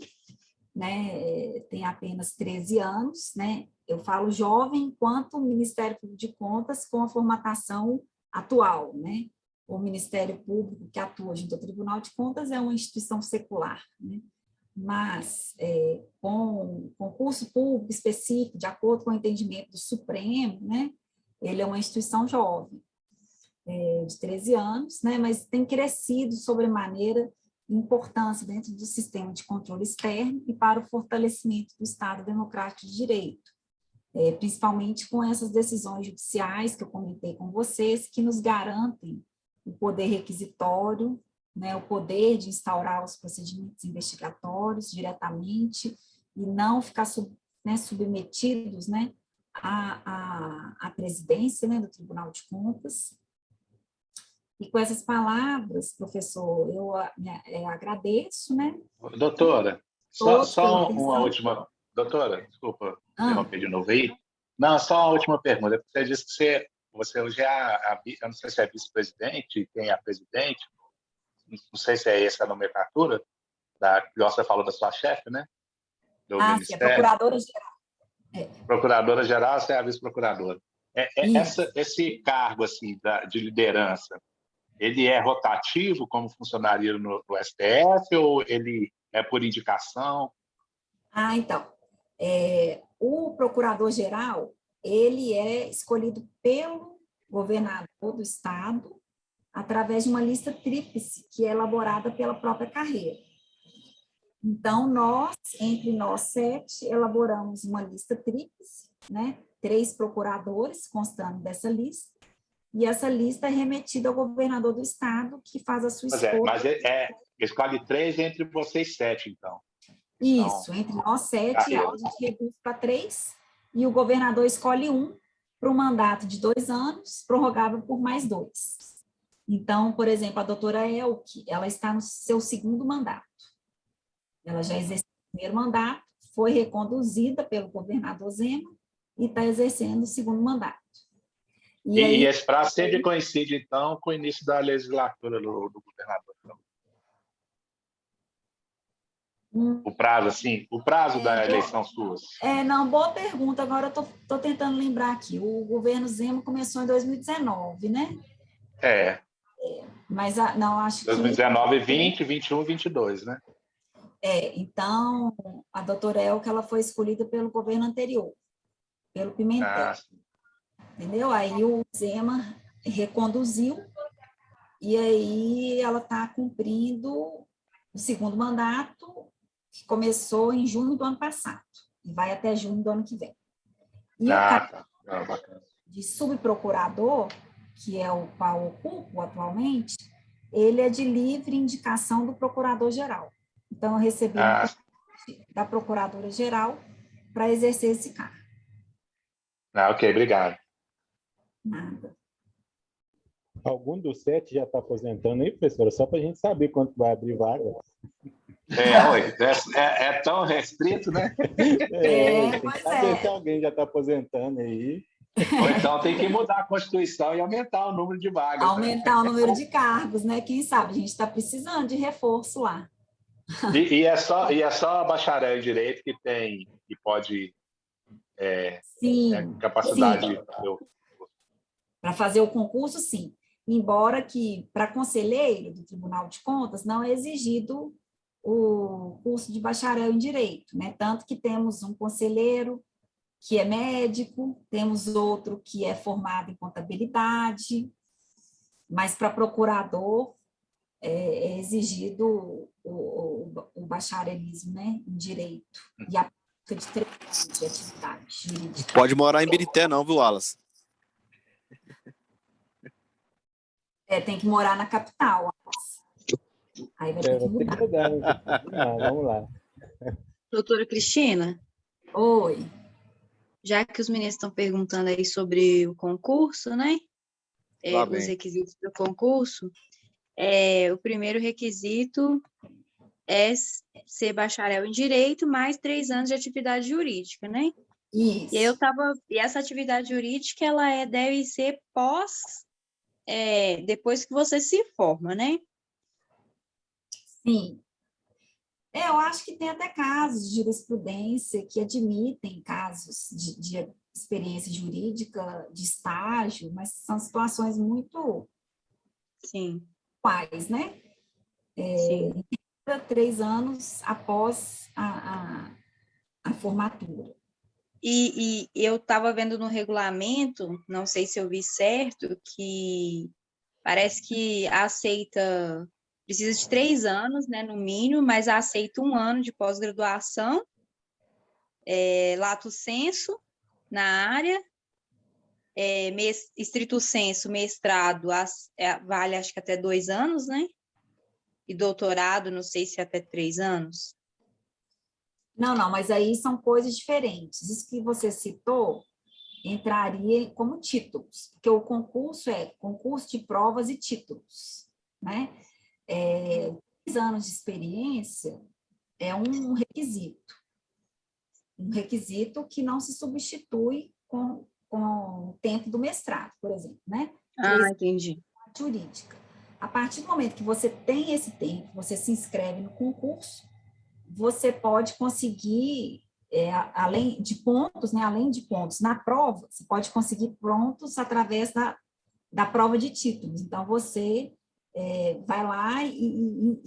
né, tem apenas 13 anos, né, eu falo jovem enquanto o Ministério Público de Contas com a formatação atual, né, o Ministério Público que atua junto ao Tribunal de Contas é uma instituição secular, né, mas com concurso público específico, de acordo com o entendimento do Supremo, né, ele é uma instituição jovem, de 13 anos, né, mas tem crescido sobremaneira em importância dentro do sistema de controle externo e para o fortalecimento do Estado Democrático de Direito, principalmente com essas decisões judiciais que eu comentei com vocês, que nos garantem o poder requisitório, né, o poder de instaurar os procedimentos investigatórios diretamente e não ficar submetidos, né, à presidência, né, do Tribunal de Contas. E com essas palavras, professor, eu agradeço, né? Doutora, só uma última... Doutora, desculpa interromper de novo aí. Não, só uma última pergunta. Você disse que você hoje eu não sei se é vice-presidente, quem é a presidente, não sei se é essa a nomenclatura, você falou da sua chefe, né? Do Ministério. Sim, a procuradora-geral. Procuradora-geral, você é a vice-procuradora. Esse cargo assim, de liderança, ele é rotativo, como funcionaria no STF, ou ele é por indicação? Então, o procurador-geral, ele é escolhido pelo governador do Estado através de uma lista tríplice, que é elaborada pela própria carreira. Então, entre nós 7, elaboramos uma lista tríplice, né? 3 procuradores constando dessa lista, e essa lista é remetida ao governador do Estado, que faz a sua escolha. Mas escolhe 3 entre vocês 7, então. Isso, entre nós 7, a gente reduz para 3, e o governador escolhe 1 para um mandato de 2 anos, prorrogável por mais 2. Então, por exemplo, a doutora Elke, ela está no seu 2º mandato. Ela já exerceu o primeiro mandato, foi reconduzida pelo governador Zema e está exercendo o 2º mandato. E esse prazo sempre coincide, então, com o início da legislatura do governador. Então. O prazo, assim, o prazo da eleição sua. Não, boa pergunta. Agora eu estou tentando lembrar aqui. O governo Zema começou em 2019, né? Mas não, acho 2019, 20, 21, 22, né? Então, a doutora Elka, ela foi escolhida pelo governo anterior, pelo Pimentel. Entendeu? Aí o Zema reconduziu e aí ela está cumprindo o segundo mandato, que começou em junho do ano passado e vai até junho do ano que vem. E o cargo de subprocurador, que é o qual ocupo atualmente, ele é de livre indicação do procurador-geral. Então, eu recebi da procuradora-geral para exercer esse cargo. Ok, obrigado. Nada. Algum dos 7 já está aposentando aí, professora? Só para a gente saber quanto vai abrir vaga. É tão restrito, né? Tem que saber se alguém já está aposentando aí. Ou então tem que mudar a Constituição e aumentar o número de vagas. Aumentar o número de cargos, né? Quem sabe? A gente está precisando de reforço lá. E é só bacharel em Direito que pode capacidade. Para fazer o concurso, sim. Embora que, para conselheiro do Tribunal de Contas, não é exigido o curso de bacharel em Direito, né? Tanto que temos um conselheiro que é médico, temos outro que é formado em contabilidade, mas para procurador é exigido o bacharelismo, né, em Direito e a prática de 3 anos de atividade jurídica. Pode morar em Birité não, viu, Wallace? Tem que morar na capital. Aí vai ter que mudar. Vamos lá. Doutora Cristina? Oi. Já que os meninos estão perguntando aí sobre o concurso, né? Os requisitos do concurso, o primeiro requisito é ser bacharel em Direito, mais 3 anos de atividade jurídica, né? Isso. E essa atividade jurídica, ela deve ser depois que você se forma, né? Sim. Eu acho que tem até casos de jurisprudência que admitem casos de experiência jurídica, de estágio, mas são situações muito quais, né? 3 anos após a formatura. E eu estava vendo no regulamento, não sei se eu vi certo, que parece que precisa de 3 anos, né, no mínimo, mas aceita 1 ano de pós-graduação, lato sensu na área, estrito sensu, mestrado, vale acho que até 2 anos, né? E doutorado, não sei se até 3 anos. Não, mas aí são coisas diferentes. Isso que você citou entraria como títulos, porque o concurso é concurso de provas e títulos, né? 3 anos de experiência é um requisito que não se substitui com o tempo do mestrado, por exemplo, né? Entendi. Jurídica. A partir do momento que você tem esse tempo, você se inscreve no concurso, você pode conseguir, além de pontos, na prova, você pode conseguir pontos através da prova de títulos. Então, você vai lá e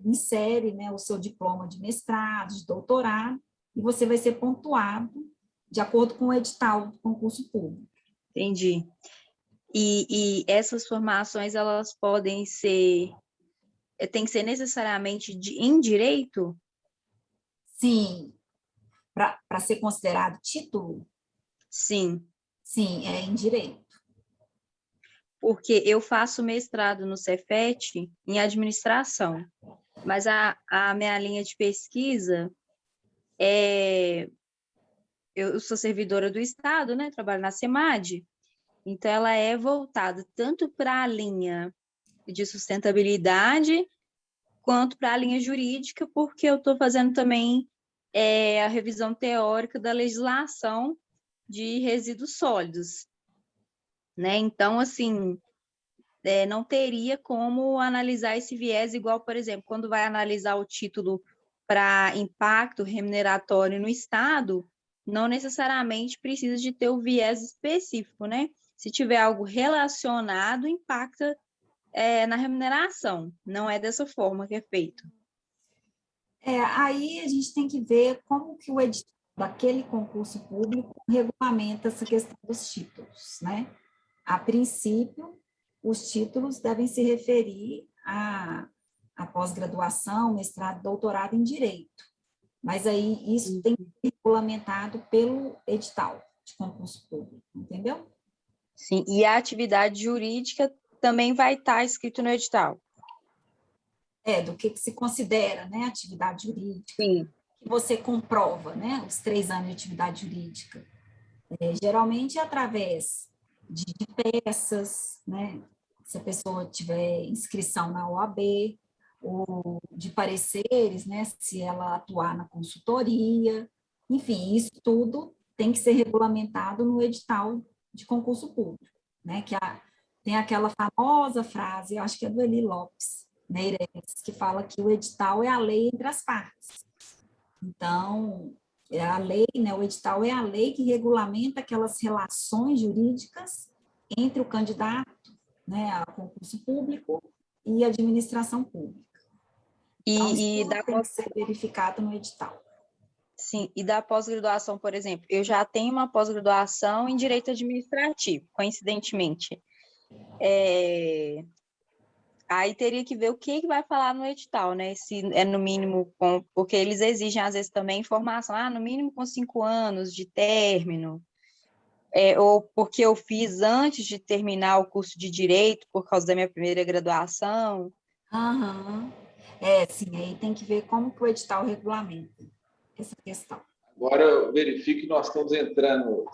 insere, né, o seu diploma de mestrado, de doutorado, e você vai ser pontuado de acordo com o edital do concurso público. Entendi. E essas formações, elas podem ser... Tem que ser necessariamente em Direito? Sim. Para ser considerado título? Sim. Sim, é em Direito. Porque eu faço mestrado no Cefet em administração, mas a minha linha de pesquisa eu sou servidora do Estado, né? Trabalho na SEMAD, então ela é voltada tanto para a linha de sustentabilidade quanto para a linha jurídica, porque eu estou fazendo também a revisão teórica da legislação de resíduos sólidos. né? Então, assim, não teria como analisar esse viés igual, por exemplo, quando vai analisar o título para impacto remuneratório no Estado, não necessariamente precisa de ter o viés específico, né? Se tiver algo relacionado, impacta na remuneração. Não é dessa forma que é feito. Aí a gente tem que ver como que o edital daquele concurso público regulamenta essa questão dos títulos, né? A princípio, os títulos devem se referir a pós-graduação, mestrado, doutorado em direito. Mas aí isso tem que ser regulamentado pelo edital de concurso público, entendeu? Sim, e a atividade jurídica também vai estar escrito no edital. Do que se considera, né, atividade jurídica. Sim. Que você comprova, né, os 3 anos de atividade jurídica. Geralmente através de peças, né, se a pessoa tiver inscrição na OAB, ou de pareceres, né, se ela atuar na consultoria, enfim, isso tudo tem que ser regulamentado no edital de concurso público, né, que tem aquela famosa frase, eu acho que é do Eli Lopes Meireles, que fala que o edital é a lei entre as partes. Então, é a lei, né, o edital é a lei que regulamenta aquelas relações jurídicas entre o candidato, né, a concurso público e a administração pública. Então, isso tem que ser verificado no edital. Sim, e da pós-graduação, por exemplo, eu já tenho uma pós-graduação em Direito Administrativo, coincidentemente. Aí teria que ver o que vai falar no edital, né? Se é no mínimo, porque eles exigem, às vezes, também informação, no mínimo com 5 anos de término, ou porque eu fiz antes de terminar o curso de Direito, por causa da minha primeira graduação. Sim, aí tem que ver como que o edital regulamenta essa questão. Agora, eu verifico que nós estamos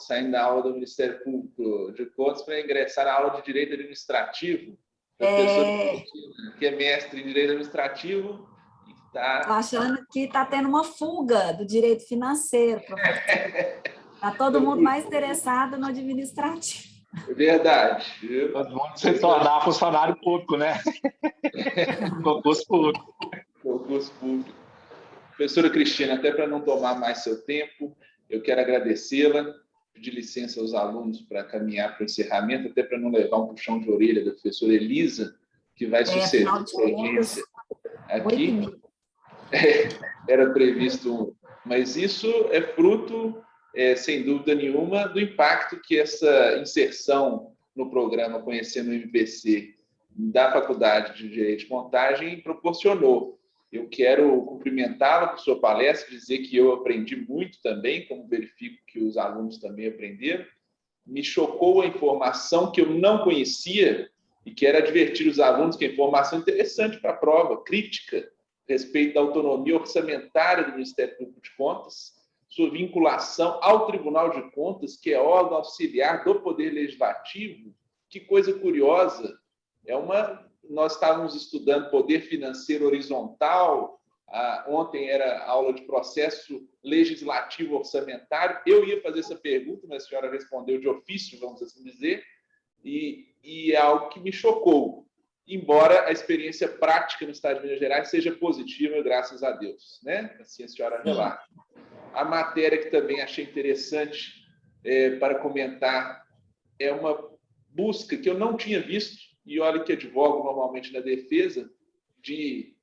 saindo da aula do Ministério Público de Contas para ingressar na aula de Direito Administrativo. A pessoa que é mestre em Direito Administrativo está... Estou achando que está tendo uma fuga do direito financeiro, professor. Está todo mundo mais interessado no administrativo. É verdade. Todo mundo se tornar funcionário público, né? Concurso público. Concurso público. Professora Cristina, até para não tomar mais seu tempo, eu quero agradecê-la, pedir licença aos alunos para caminhar para o encerramento, até para não levar um puxão de orelha da professora Elisa, que vai suceder a audiência aqui. Era previsto, mas isso é fruto, sem dúvida nenhuma, do impacto que essa inserção no programa Conhecendo o MPC da Faculdade de Direito de Contagem proporcionou. Eu quero cumprimentá-la por sua palestra, dizer que eu aprendi muito também, como verifico que os alunos também aprenderam. Me chocou a informação que eu não conhecia e quero advertir os alunos que a informação interessante para a prova, crítica, a respeito da autonomia orçamentária do Ministério Público de Contas, sua vinculação ao Tribunal de Contas, que é órgão auxiliar do Poder Legislativo. Que coisa curiosa! Nós estávamos estudando poder financeiro horizontal, ontem era aula de processo legislativo orçamentário. Eu ia fazer essa pergunta, mas a senhora respondeu de ofício, vamos assim dizer, e é algo que me chocou, embora a experiência prática no Estado de Minas Gerais seja positiva, graças a Deus, né? Assim a senhora relata. A matéria que também achei interessante para comentar é uma busca que eu não tinha visto, e olha que advogo normalmente na defesa, de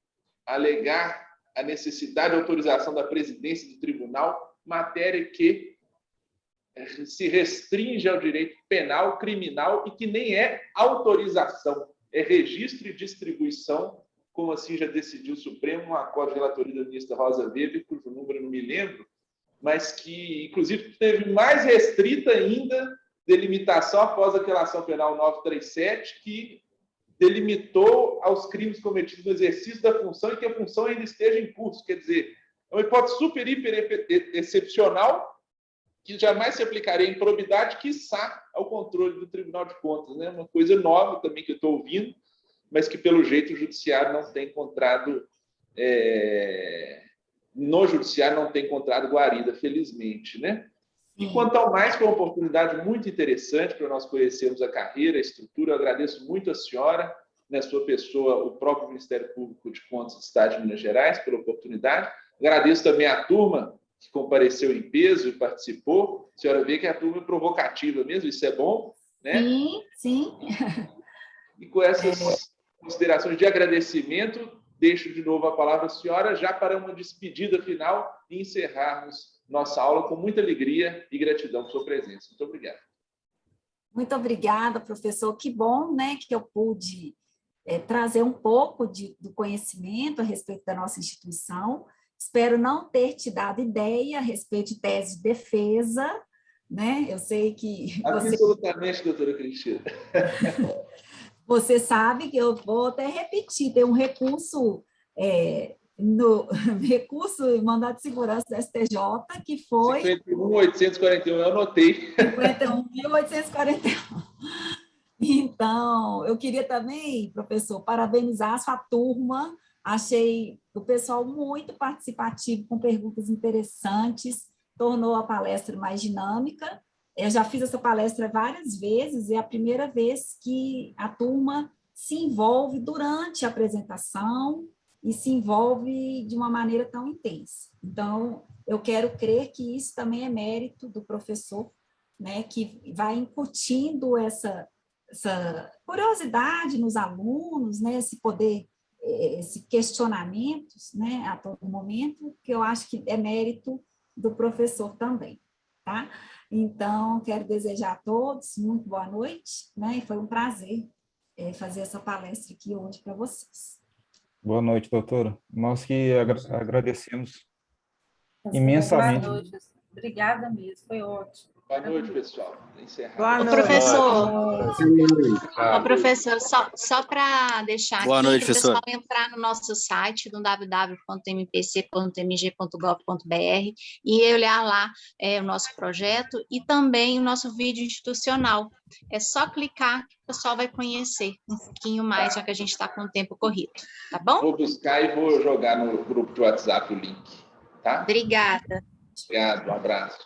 alegar a necessidade de autorização da presidência do tribunal, matéria que se restringe ao direito penal, criminal, e que nem é autorização, é registro e distribuição, como assim já decidiu o Supremo, um acordo de relatoria da ministra Rosa Weber, cujo número não me lembro, mas que, inclusive, teve mais restrita ainda delimitação após aquela ação penal 937, que delimitou aos crimes cometidos no exercício da função e que a função ainda esteja em curso. Quer dizer, é uma hipótese super, hiper excepcional que jamais se aplicaria em probidade, quiçá ao controle do Tribunal de Contas, né? Uma coisa nova também que eu estou ouvindo, mas que, pelo jeito, o Judiciário não tem encontrado... No Judiciário não tem encontrado guarida, felizmente, né? E quanto ao mais, foi uma oportunidade muito interessante para nós conhecermos a carreira, a estrutura. Eu agradeço muito a senhora, na sua pessoa, o próprio Ministério Público de Contas do Estado de Minas Gerais, pela oportunidade. Agradeço também à turma que compareceu em peso e participou. A senhora vê que a turma é provocativa mesmo, isso é bom, né? Sim, sim. E com essas considerações de agradecimento, deixo de novo a palavra à senhora, já para uma despedida final e encerrarmos nossa aula com muita alegria e gratidão por sua presença. Muito obrigado. Muito obrigada, professor. Que bom, né, que eu pude trazer um pouco do conhecimento a respeito da nossa instituição. Espero não ter te dado ideia a respeito de tese de defesa, né? Eu sei que absolutamente, doutora Cristina. Você sabe que eu vou até repetir, tem um recurso no recurso e mandado de segurança do STJ, que foi 51.841, eu anotei. 51.841. Então, eu queria também, professor, parabenizar a sua turma. Achei o pessoal muito participativo, com perguntas interessantes, tornou a palestra mais dinâmica. Eu já fiz essa palestra várias vezes, e é a primeira vez que a turma se envolve durante a apresentação e se envolve de uma maneira tão intensa. Então, eu quero crer que isso também é mérito do professor, né, que vai incutindo essa curiosidade nos alunos, né, esse questionamentos, né, a todo momento, que eu acho que é mérito do professor também, tá? Então, quero desejar a todos muito boa noite, né, e foi um prazer fazer essa palestra aqui hoje para vocês. Boa noite, doutora. Nós que agradecemos imensamente. Boa noite. Obrigada mesmo, foi ótimo. Boa noite, pessoal. Encerrado. Boa noite. Professor, só para deixar boa aqui, noite, para o pessoal professor. entrar no nosso site, no www.mpc.mg.gov.br, e olhar lá o nosso projeto e também o nosso vídeo institucional. É só clicar que o pessoal vai conhecer um pouquinho mais, já que a gente está com o tempo corrido. Tá bom? Vou buscar e vou jogar no grupo de WhatsApp o link. Tá? Obrigada. Obrigado, um abraço.